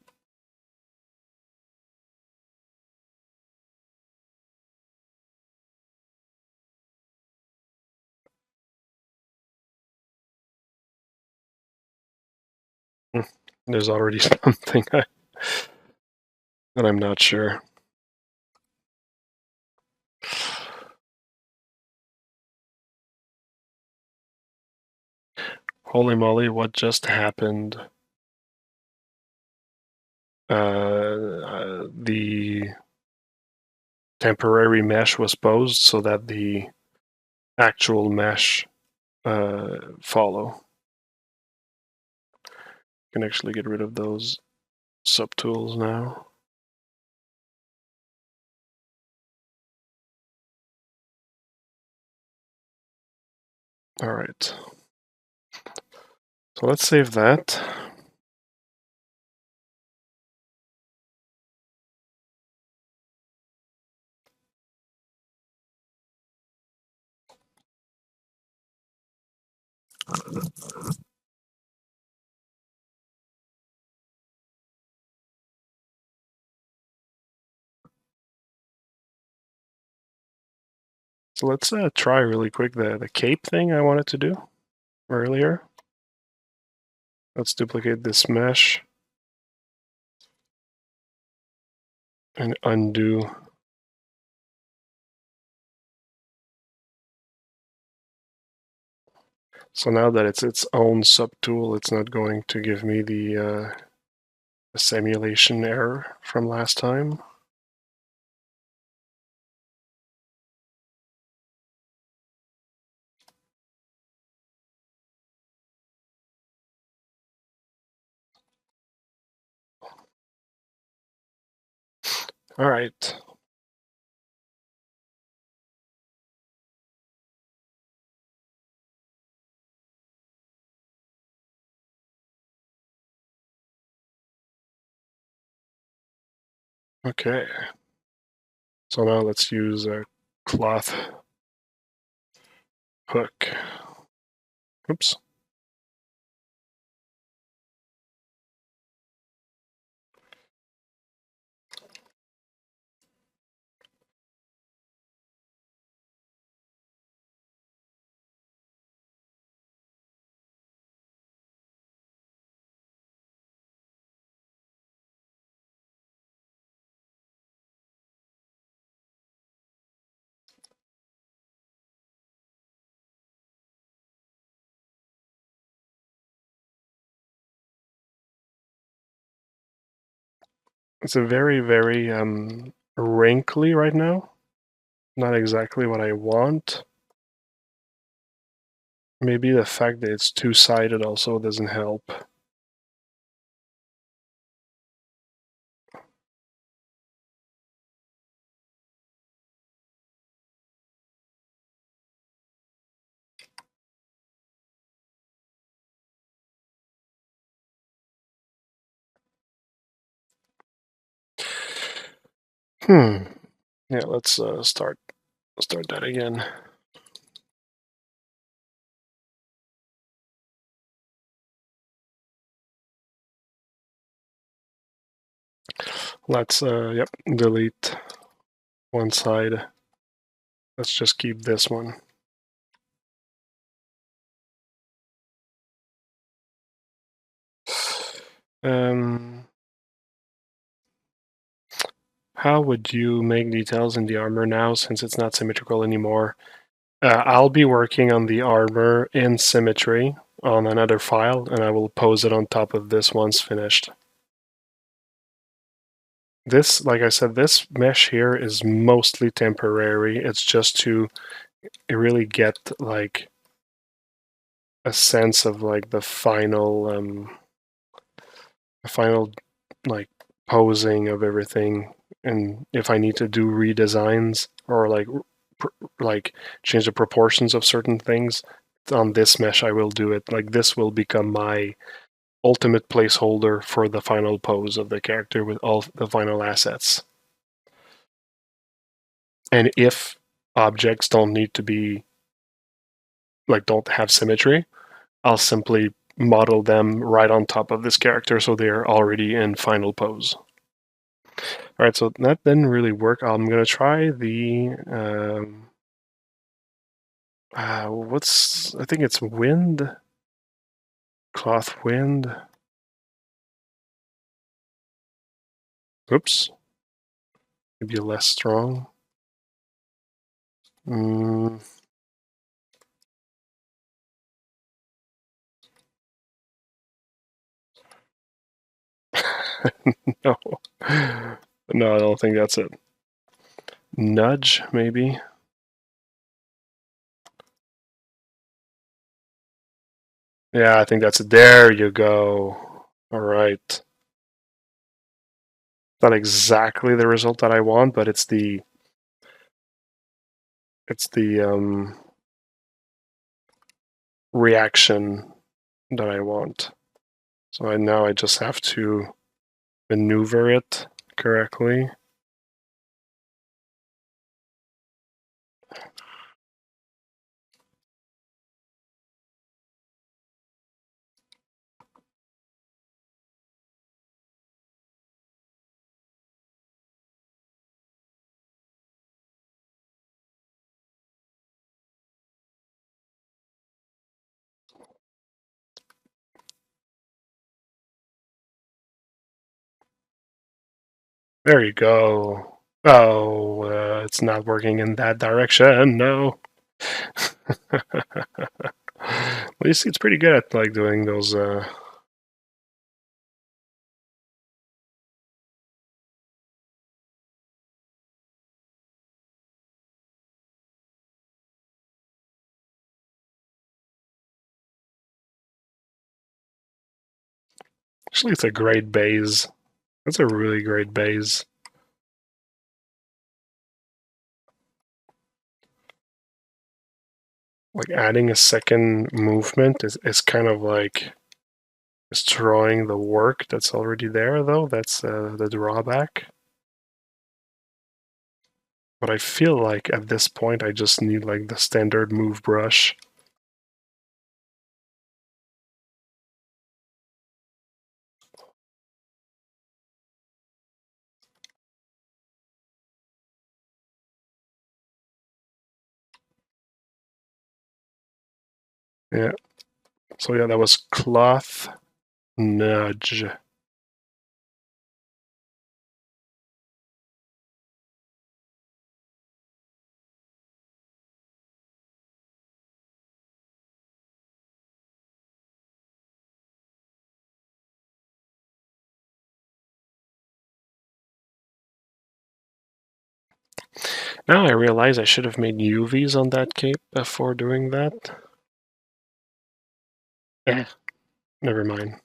There's already something that I'm not sure. Holy moly, what just happened? The temporary mesh was posed so that the actual mesh follow. Can actually get rid of those subtools now. All right. So let's save that. So let's try really quick the cape thing I wanted to do earlier. Let's duplicate this mesh and undo. So now that it's its own subtool, it's not going to give me the simulation error from last time. All right. Okay. So now let's use a cloth hook. Oops. It's a very, very wrinkly right now. Not exactly what I want. Maybe the fact that it's two-sided also doesn't help. Yeah, let's start that again. Let's yep, delete one side. Let's just keep this one. How would you make details in the armor now since it's not symmetrical anymore? I'll be working on the armor in symmetry on another file, and I will pose it on top of this once finished. This, like I said, this mesh here is mostly temporary. It's just to really get like a sense of like the final like posing of everything, and if I need to do redesigns or like change the proportions of certain things on this mesh, I will do it. Like this will become my ultimate placeholder for the final pose of the character with all the final assets. And if objects don't need to be like don't have symmetry, I'll simply model them right on top of this character so they're already in final pose. All right, so that didn't really work. I'm gonna try the I think it's wind, cloth wind. Oops. Maybe less strong. No. No, I don't think that's it. Nudge, maybe. Yeah, I think that's it. There you go. All right. Not exactly the result that I want, but it's the reaction that I want. So now I just have to maneuver it correctly. There you go. Oh, it's not working in that direction. No. Well, you see, it's pretty good at like doing those. Actually, it's a great base. That's a really great base. Like adding a second movement is kind of like destroying the work that's already there, though. That's the drawback. But I feel like at this point I just need like the standard move brush. Yeah. So yeah, that was cloth nudge. Now I realize I should have made UVs on that cape before doing that. Eh, never mind.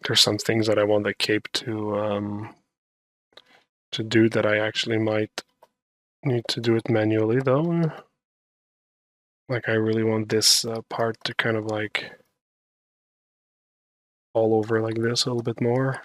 There's some things that I want the cape to do that I actually might need to do it manually though. Like I really want this part to kind of like all over like this a little bit more.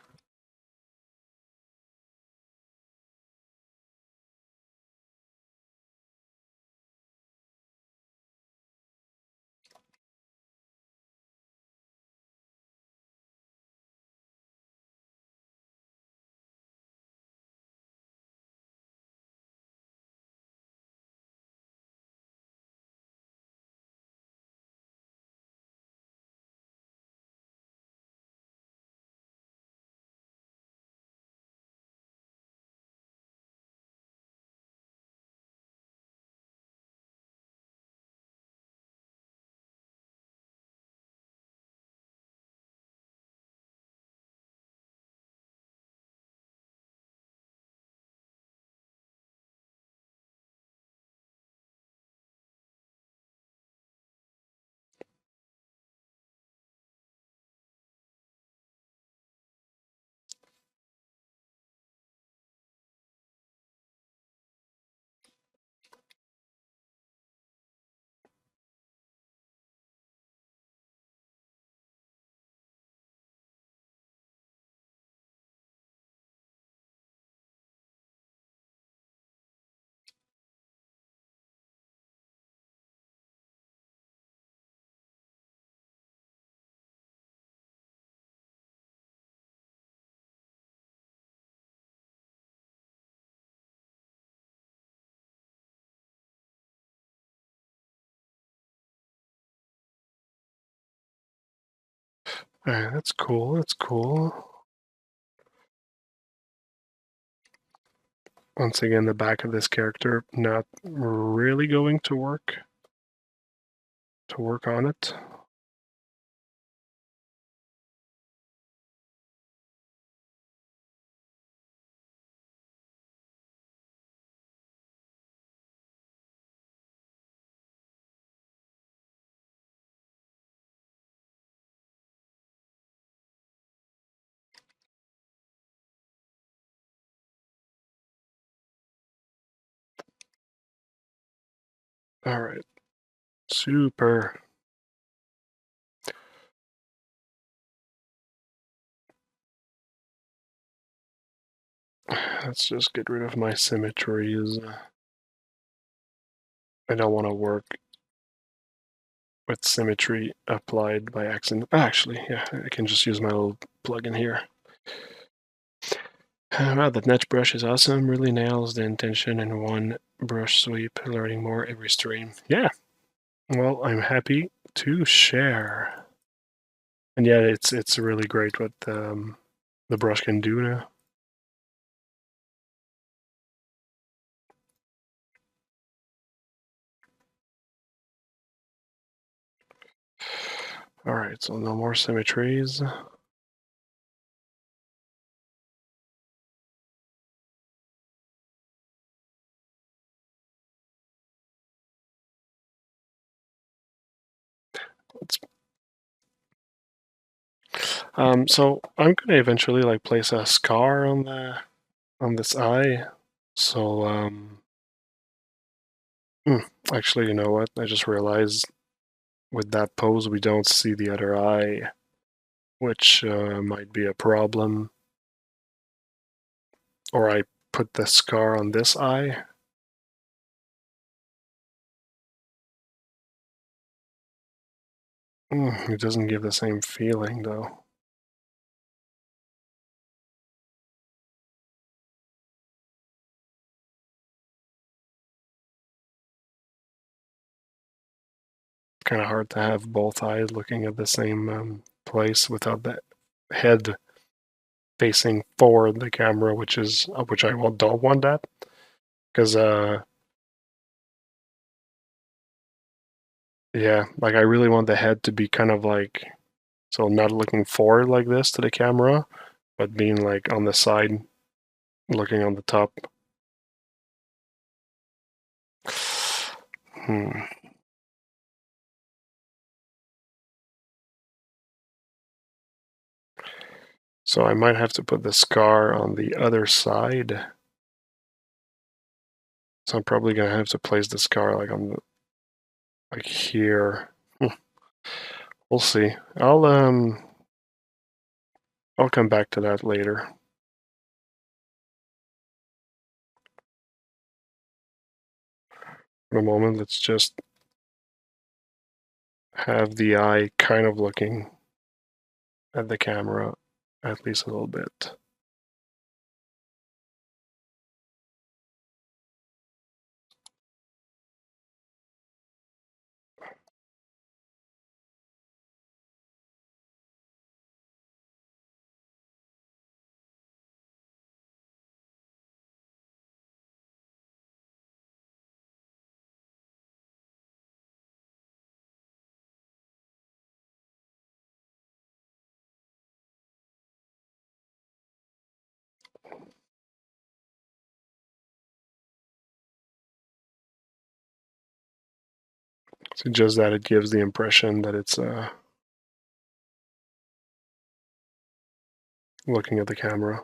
Alright, that's cool, that's cool. Once again, the back of this character not really going to work on it. Alright, super. Let's just get rid of my symmetries. I don't want to work with symmetry applied by accident. Actually, yeah, I can just use my little plugin here. Wow, that nudge brush is awesome. Really nails the intention in one brush sweep. Learning more every stream. Yeah. Well, I'm happy to share. And yeah, it's really great what the brush can do now. All right, so no more symmetries. So I'm gonna eventually like place a scar on this eye. So actually, you know what? I just realized with that pose we don't see the other eye, which might be a problem. Or I put the scar on this eye. It doesn't give the same feeling though. Kind of hard to have both eyes looking at the same place without the head facing forward the camera, which I don't want that because yeah, like I really want the head to be kind of like so not looking forward like this to the camera, but being like on the side, looking on the top. Hmm. So I might have to put the scar on the other side. So I'm probably gonna have to place the scar like on the like here. We'll see. I'll come back to that later. For the moment, let's just have the eye kind of looking at the camera at least a little bit. So just that it gives the impression that it's looking at the camera.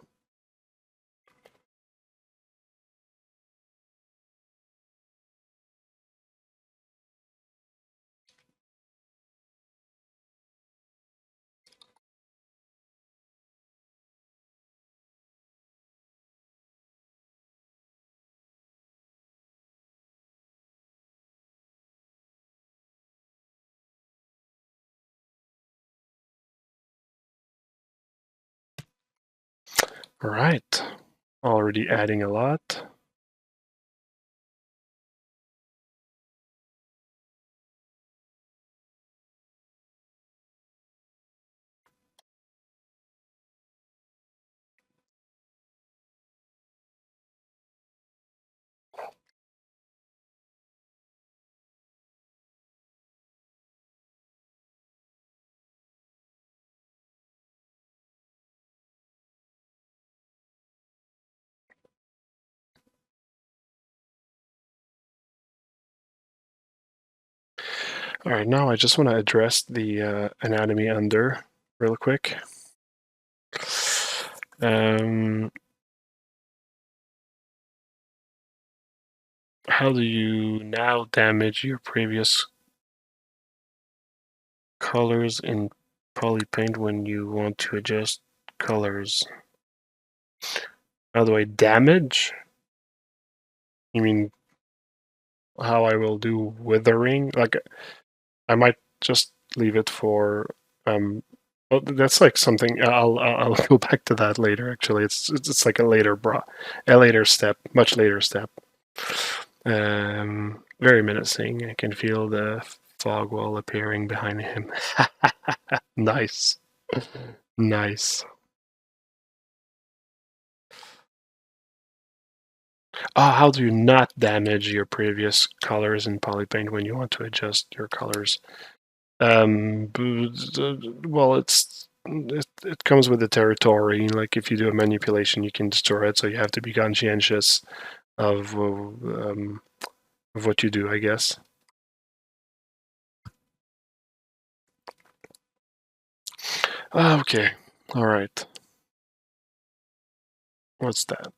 All right. Already adding a lot. All right, now I just want to address the anatomy under real quick. How do you now damage your previous colors in polypaint when you want to adjust colors? How do I damage? You mean how I will do withering? Like, I might just leave it for well, that's like something I'll go back to that later. Actually, it's like a later step, much later step. Very menacing. I can feel the fog wall appearing behind him. Nice, nice. How do you not damage your previous colors in polypaint when you want to adjust your colors? Well, it comes with the territory. Like if you do a manipulation, you can destroy it. So you have to be conscientious of what you do, I guess. Okay, all right. What's that?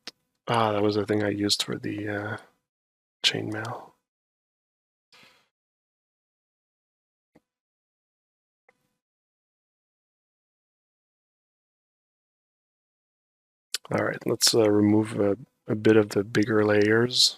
That was the thing I used for the chainmail. All right, let's remove a bit of the bigger layers.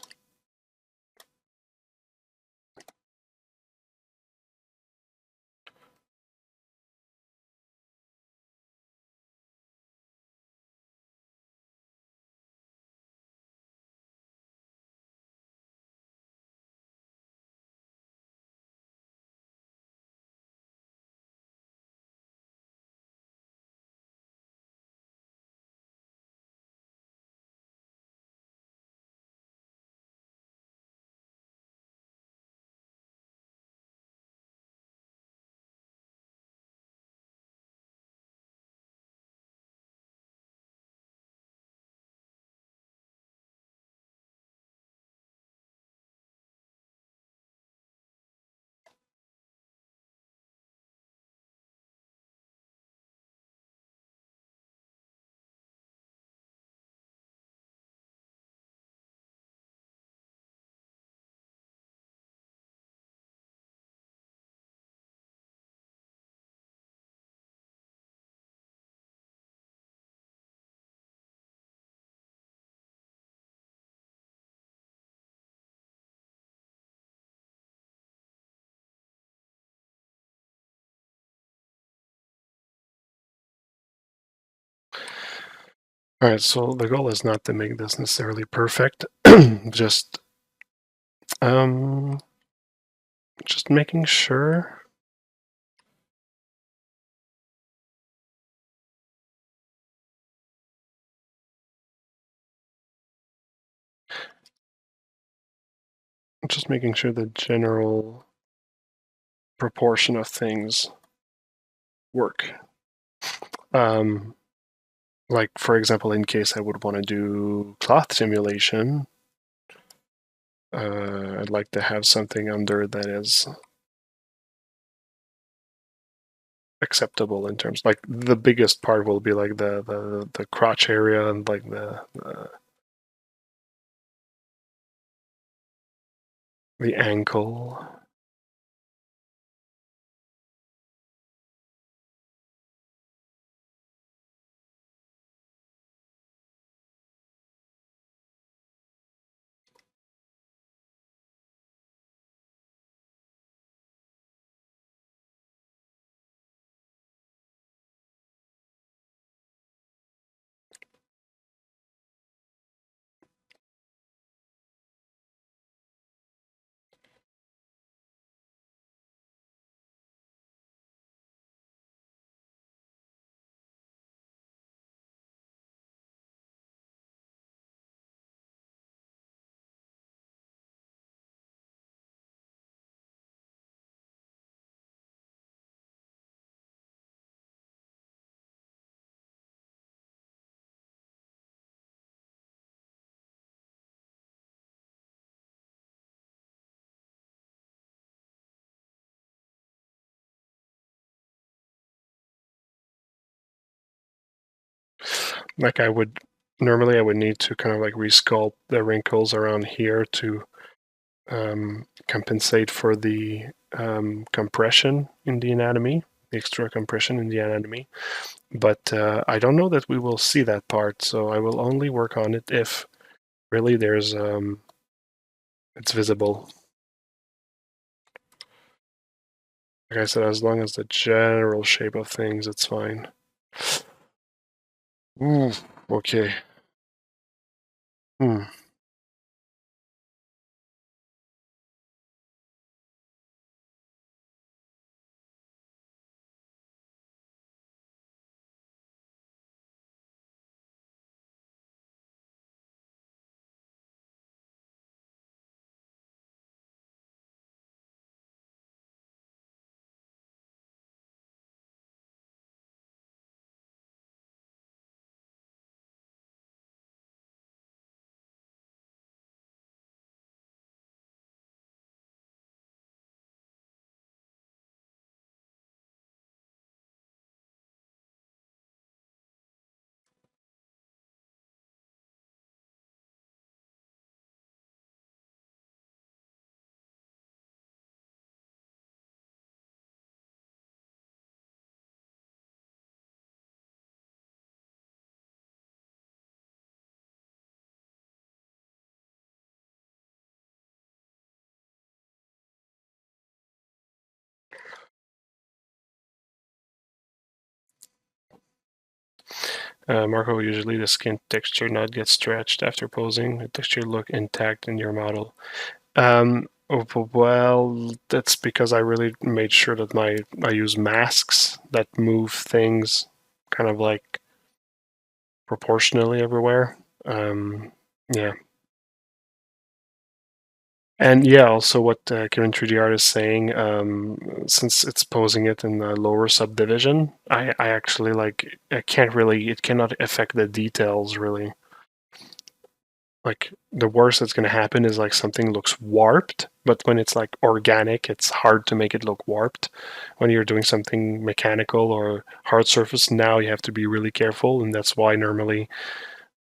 All right, so the goal is not to make this necessarily perfect, um, just making sure. Just making sure the general proportion of things work. Like for example, in case I would want to do cloth simulation, I'd like to have something under that is acceptable in terms like the biggest part will be like the crotch area and like the ankle. Like normally I would need to kind of like resculpt the wrinkles around here to compensate for the compression in the anatomy, the extra compression in the anatomy. But I don't know that we will see that part, so I will only work on it if really it's visible. Like I said, as long as the general shape of things, it's fine. Ooh, okay. Hmm. Marco, usually the skin texture not get stretched after posing. The texture look intact in your model. Well, that's because I really made sure that I use masks that move things kind of like proportionally everywhere. Yeah. And yeah, also what Kevin 3D Art is saying, since it's posing it in the lower subdivision, I actually like, it cannot affect the details really. Like the worst that's going to happen is like something looks warped, but when it's like organic, it's hard to make it look warped. When you're doing something mechanical or hard surface, now you have to be really careful, and that's why normally,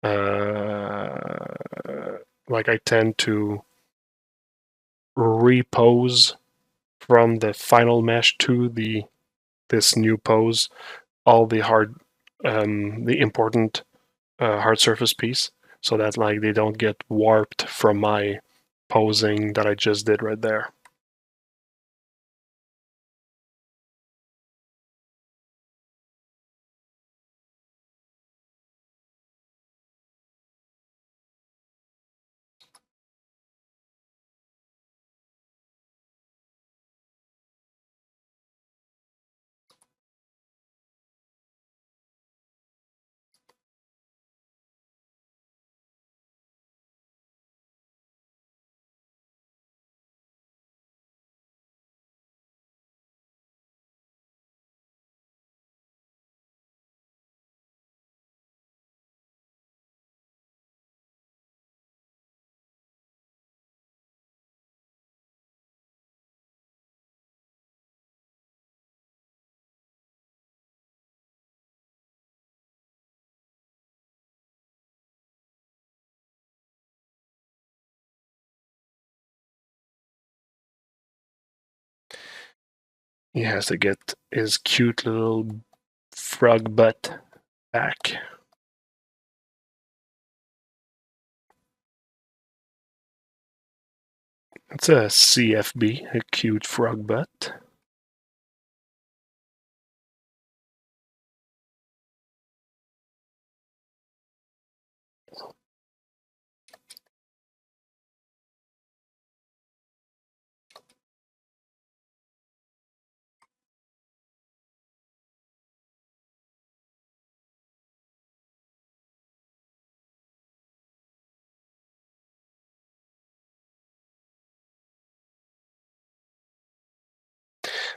uh, like I tend to repose from the final mesh to this new pose all the important hard surface piece, so that like they don't get warped from my posing that I just did right there. He has to get his cute little frog butt back. It's a CFB, a cute frog butt.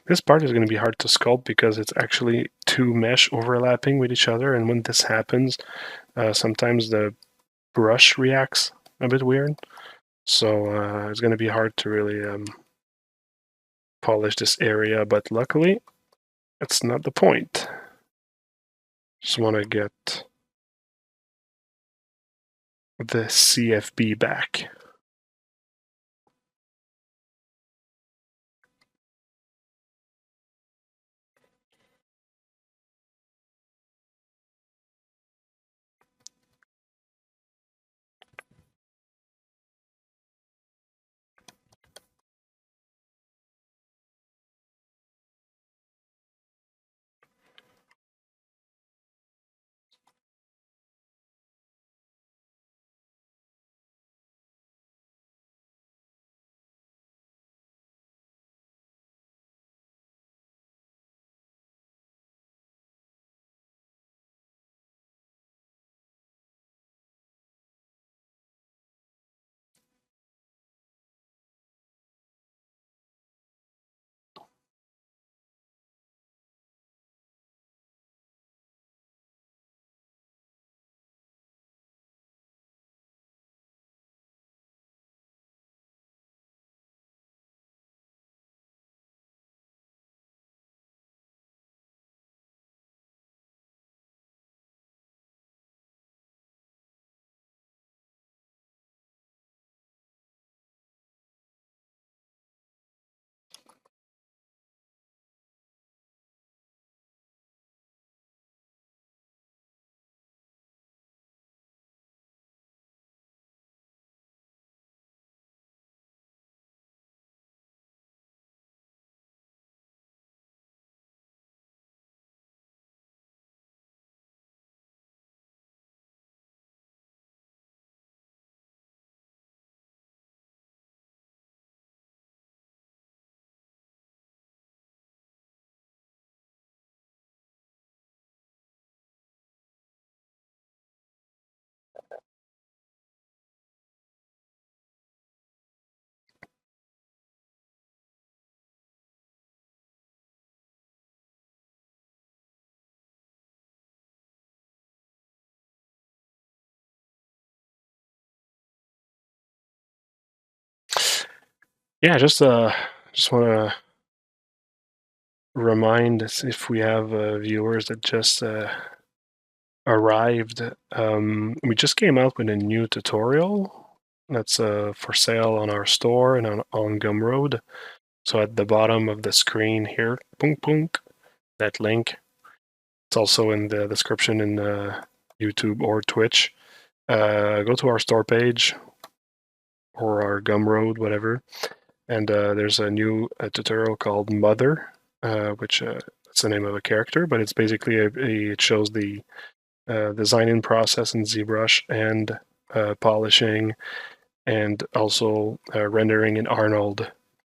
This part is going to be hard to sculpt because it's actually two mesh overlapping with each other, and when this happens, sometimes the brush reacts a bit weird. So it's going to be hard to really polish this area, but luckily, it's not the point. Just want to get the CFB back. Yeah, just want to remind us if we have viewers that just arrived. We just came out with a new tutorial that's for sale on our store and on Gumroad. So at the bottom of the screen here, punk punk, that link. It's also in the description in YouTube or Twitch. Go to our store page or our Gumroad, whatever, and there's a new tutorial called Mother, which that's the name of a character, but it's basically it shows the designing process in ZBrush and polishing, and also rendering in Arnold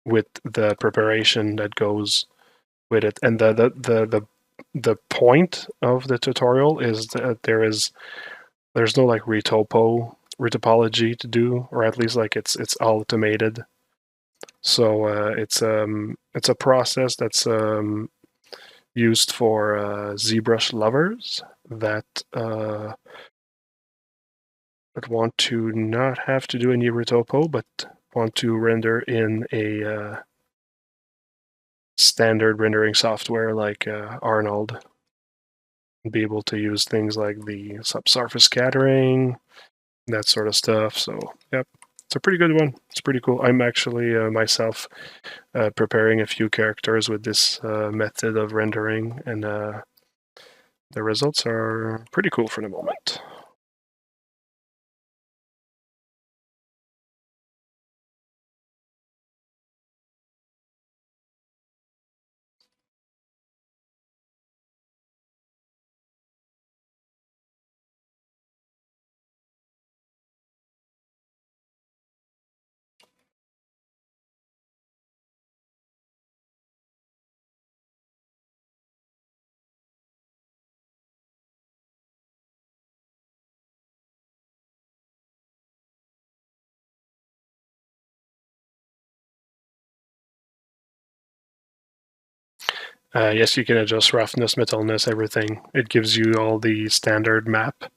with the preparation that goes with it. And the point of the tutorial is that there's no like retopology to do, or at least like it's automated. So it's a process that's used for ZBrush lovers that want to not have to do any retopo, but want to render in a standard rendering software like Arnold, and be able to use things like the subsurface scattering, that sort of stuff. So, yep, it's a pretty good one. It's pretty cool. I'm actually myself preparing a few characters with this method of rendering, and the results are pretty cool for the moment. Yes, you can adjust roughness, metalness, everything. It gives you all the standard map.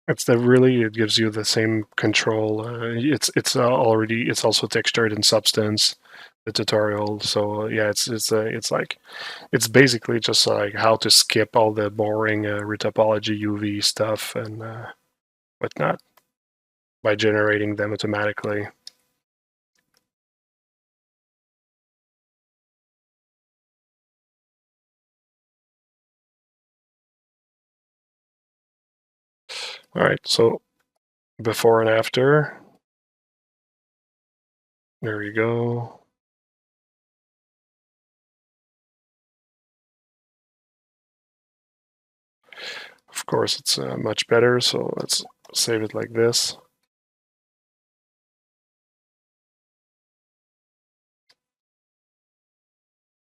It gives you the same control. It's also textured in Substance, the tutorial. So yeah, it's basically just like how to skip all the boring retopology UV stuff and whatnot by generating them automatically. All right, so before and after. There we go. Of course, it's much better, so let's save it like this.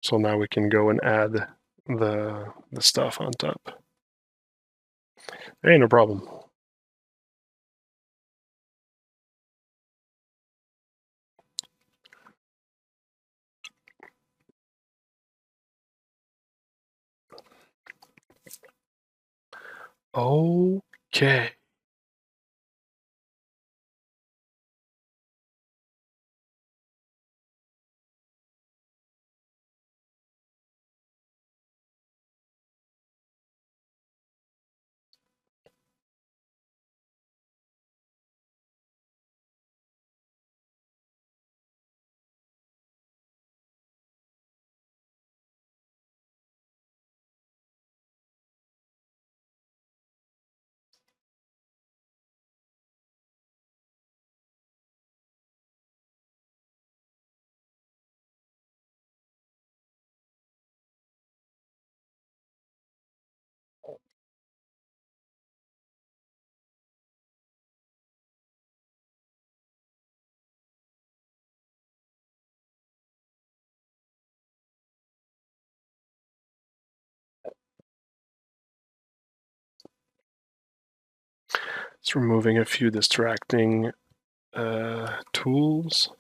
So now we can go and add the stuff on top. Hey, no problem. Okay. It's removing a few distracting tools.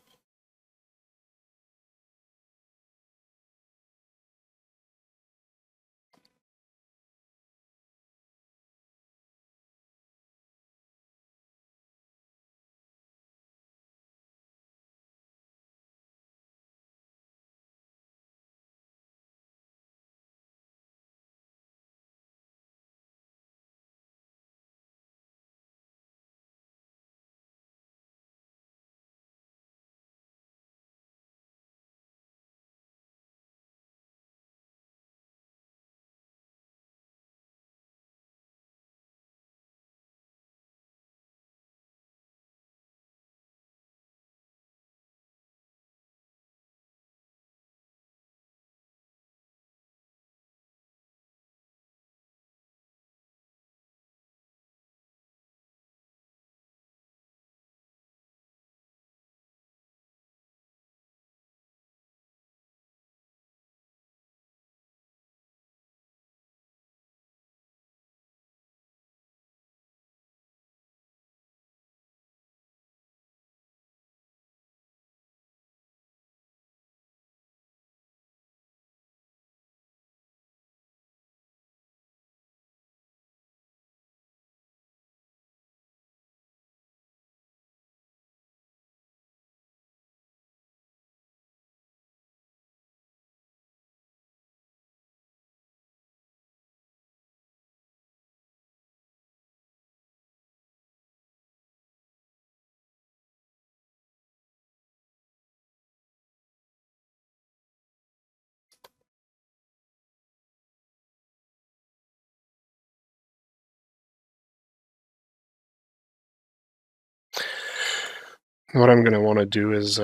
What I'm gonna want to do is,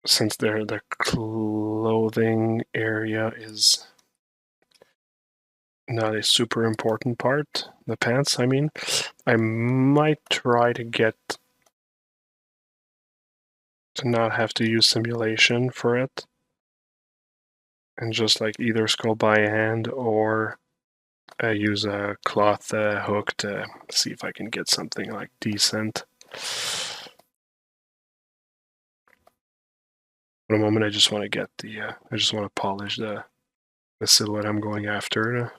since the clothing area is not a super important part, the pants, I mean, I might try to get to not have to use simulation for it, and just like either sculpt by hand or use a cloth hook to see if I can get something like decent. For a moment, I just want to get I just want to polish the silhouette I'm going after.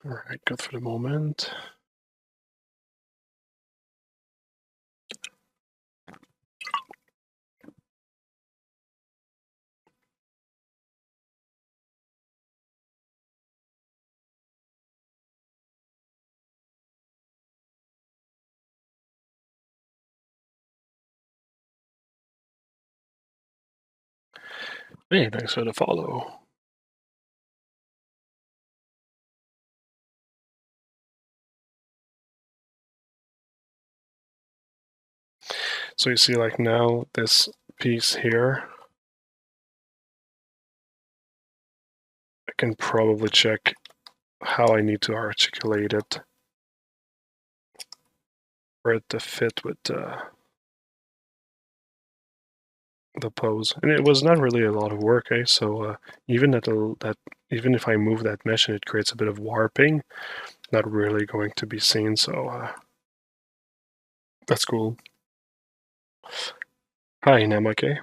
Alright, good for the moment. Hey, thanks for the follow. So you see, like now, this piece here, I can probably check how I need to articulate it for it to fit with the pose. And it was not really a lot of work, eh? So even even if I move that mesh and it creates a bit of warping, not really going to be seen. So that's cool. Hi, Namake.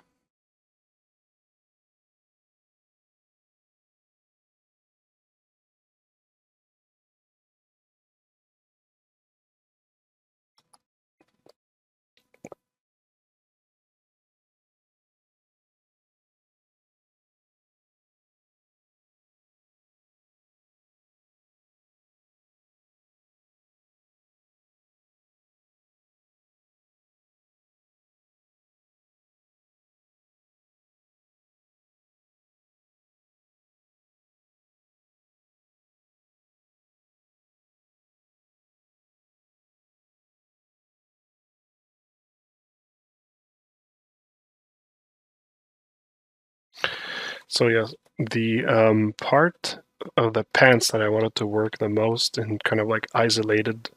So yeah, the part of the pants that I wanted to work the most and kind of like isolated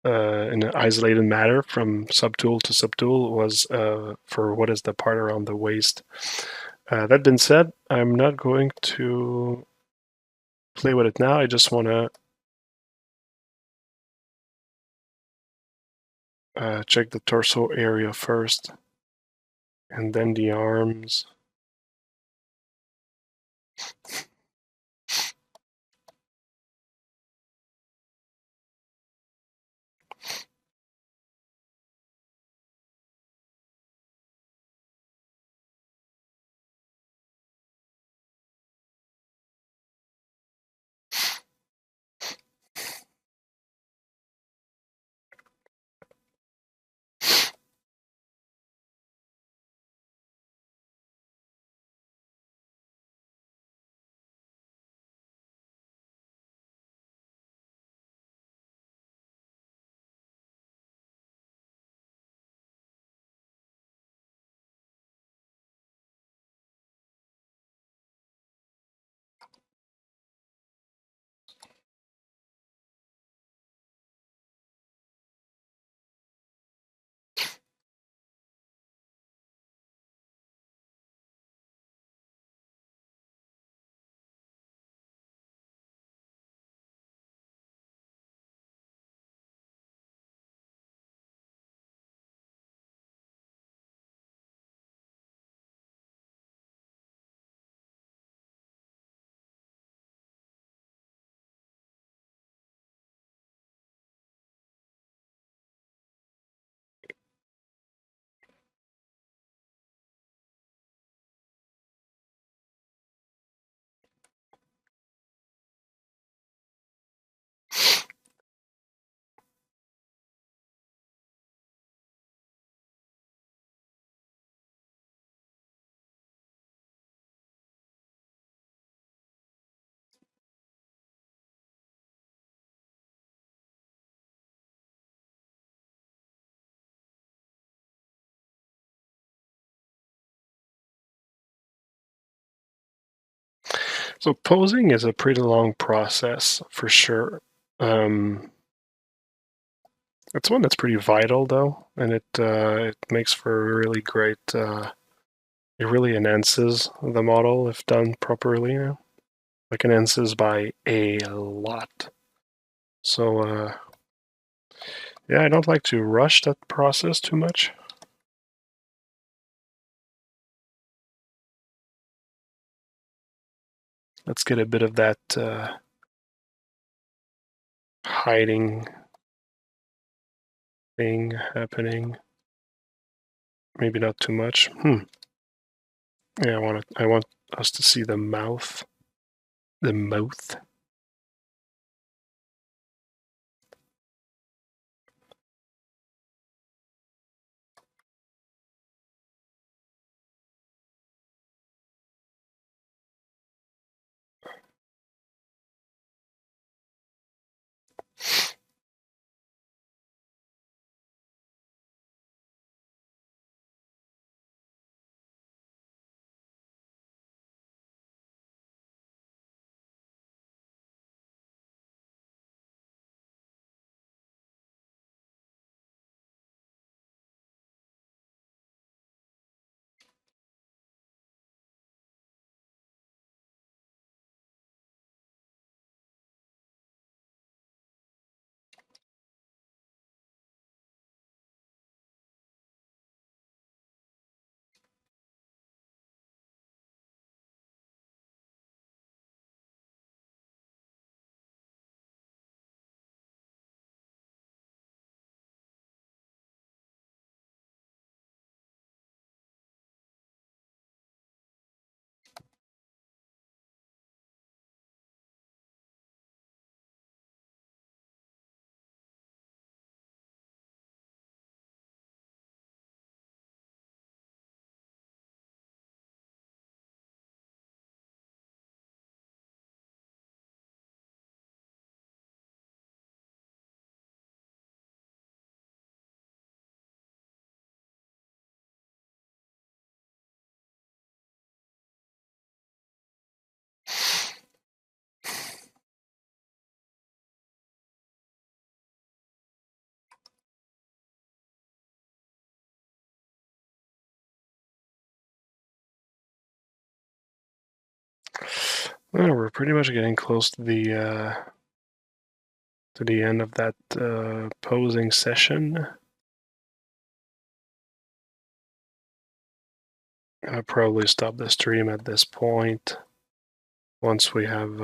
in an isolated manner from subtool to subtool was for what is the part around the waist. That being said, I'm not going to play with it now. I just want to check the torso area first, and then the arms. So posing is a pretty long process for sure. It's one that's pretty vital though, and it makes for a really great. It really enhances the model if done properly. You know? Like enhances by a lot. So yeah, I don't like to rush that process too much. Let's get a bit of that hiding thing happening. Maybe not too much. Yeah, I want us to see the mouth. The mouth. Oh, we're pretty much getting close to the end of that posing session. I'll probably stop the stream at this point once we have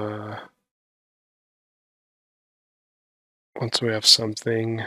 something.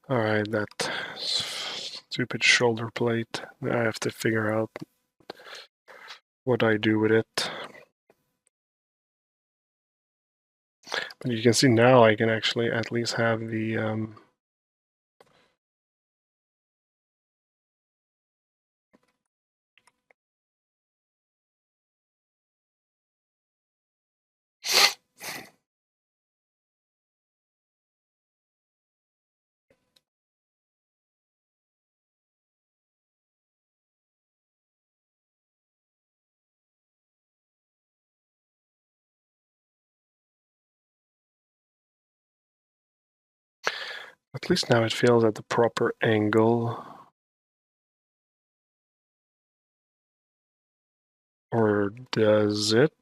All right, that stupid shoulder plate. I have to figure out what I do with it. But you can see now I can actually at least have the At least now it feels at the proper angle. Or does it?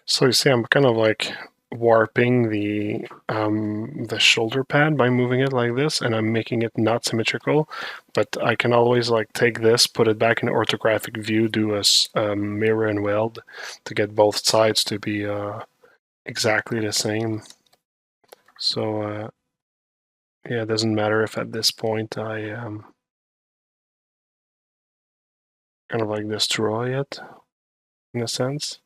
So you see, I'm kind of like warping the shoulder pad by moving it like this, and I'm making it not symmetrical. But I can always like take this, put it back in orthographic view, do a mirror and weld to get both sides to be exactly the same. So yeah, it doesn't matter if at this point I kind of like destroy it in a sense.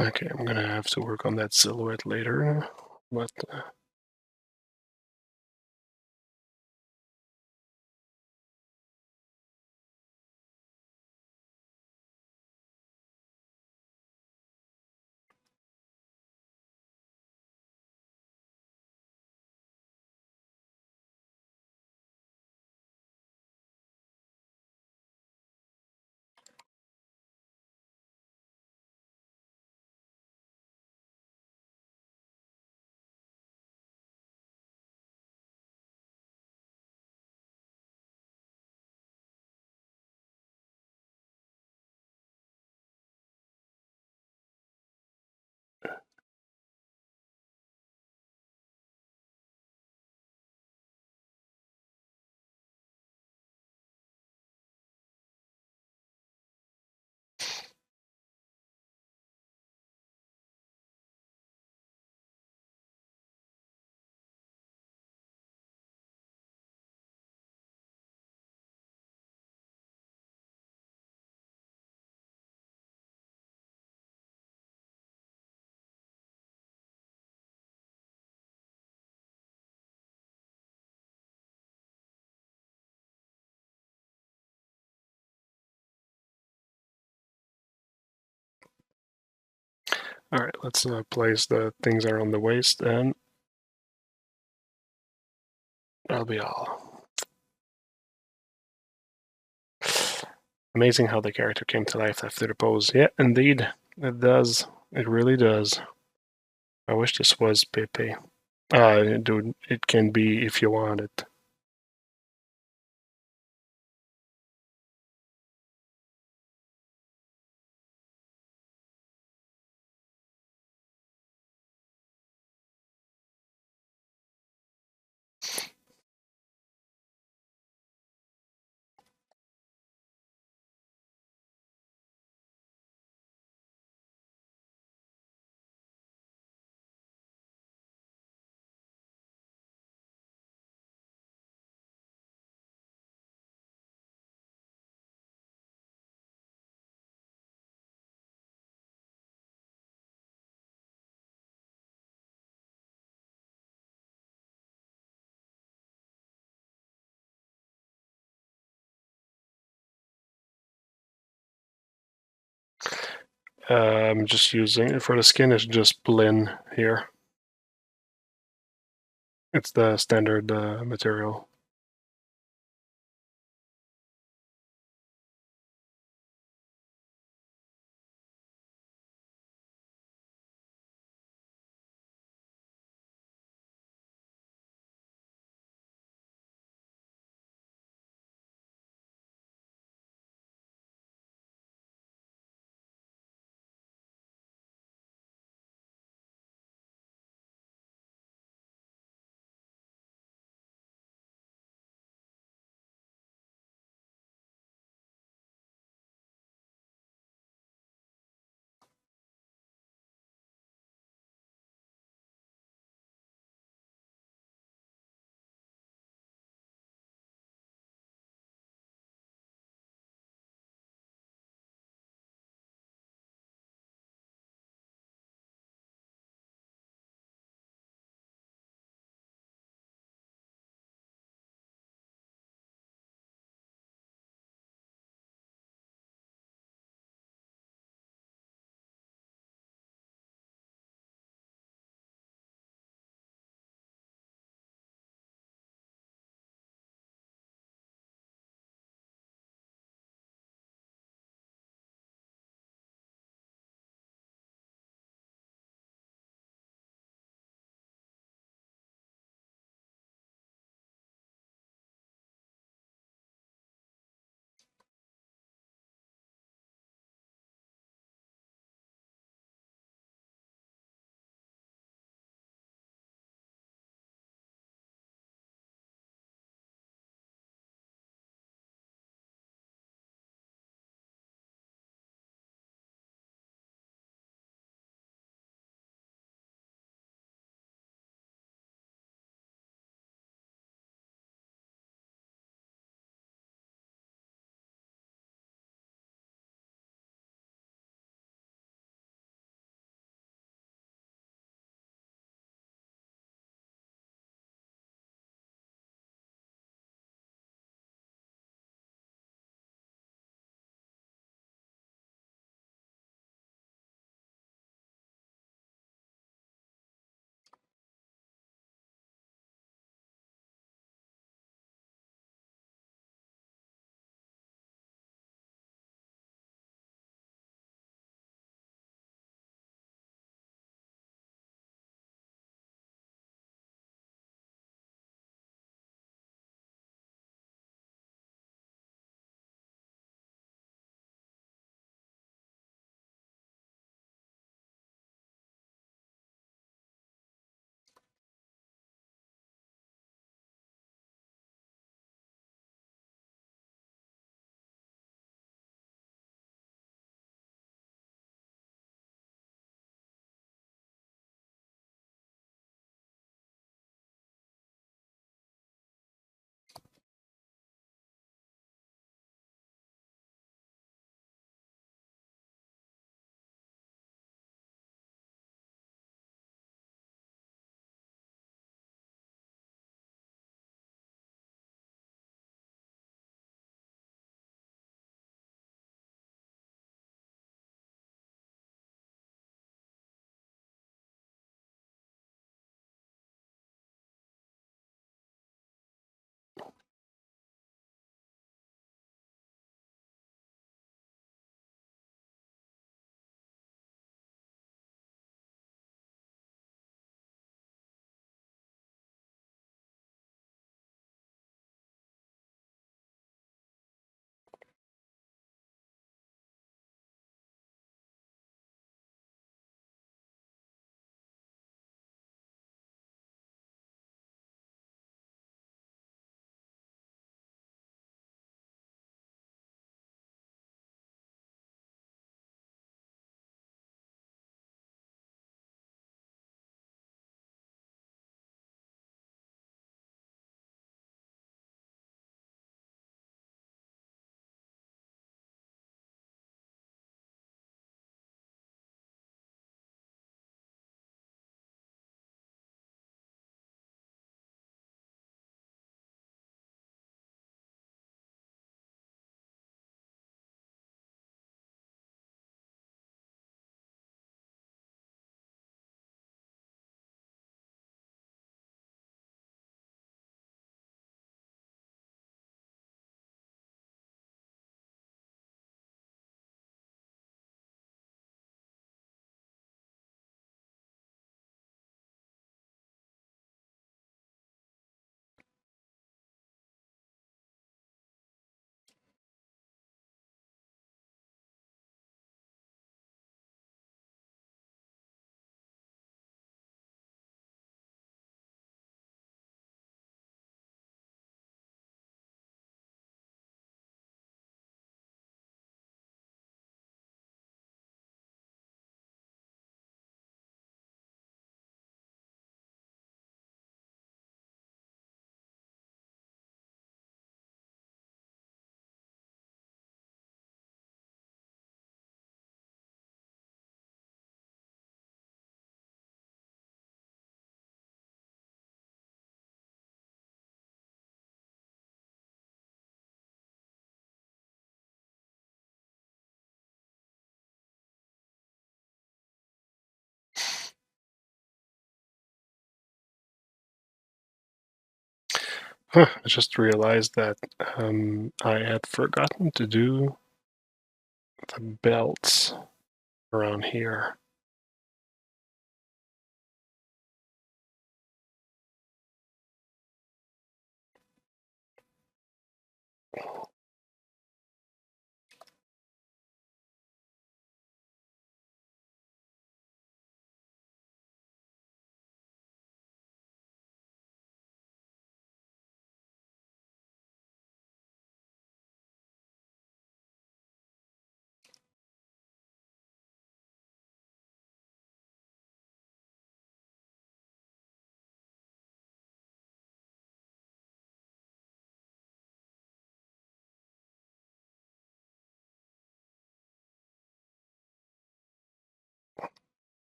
Okay, I'm gonna have to work on that silhouette later, but alright, let's place the things that are on the waist, and that'll be all. Amazing how the character came to life after the pose. Yeah, indeed, it does. It really does. I wish this was Pepe. Dude, it can be if you want it. I'm just using, for the skin, it's just Blinn here. It's the standard material. Huh, I just realized that I had forgotten to do the belts around here.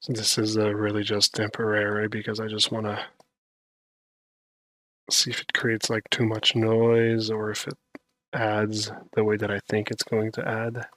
So this is really just temporary because I just want to see if it creates like too much noise or if it adds the way that I think it's going to add.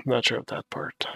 Not sure of that part.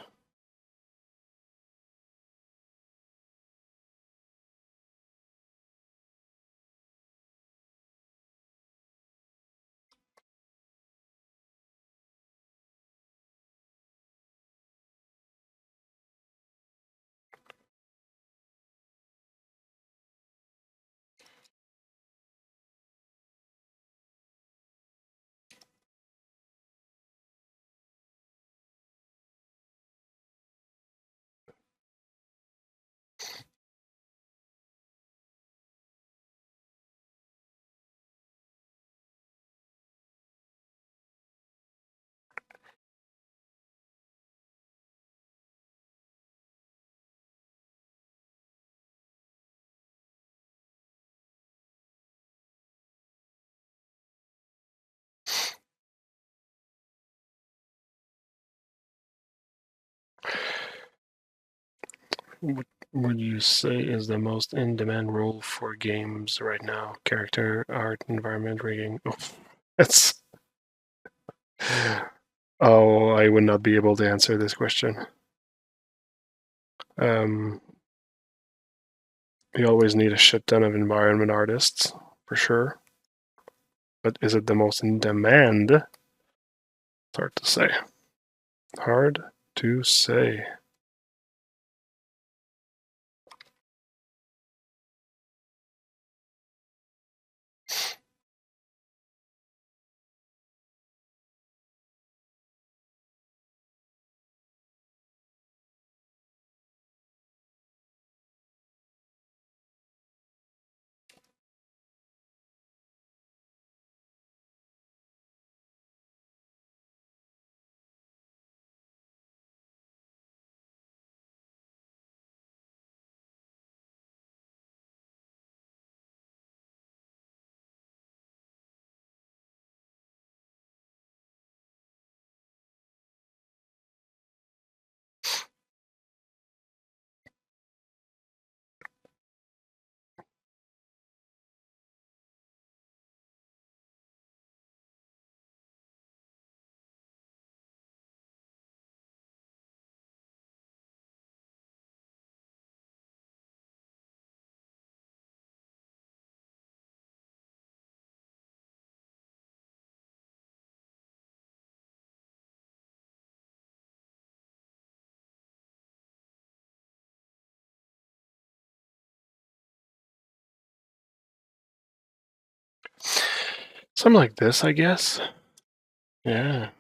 what would you say is the most in-demand role for games right now? Character, art, environment, rigging. Oh, that's. Oh, I would not be able to answer this question. You always need a shit ton of environment artists, for sure. But is it the most in demand? It's hard to say. Hard to say. Something like this, I guess. Yeah.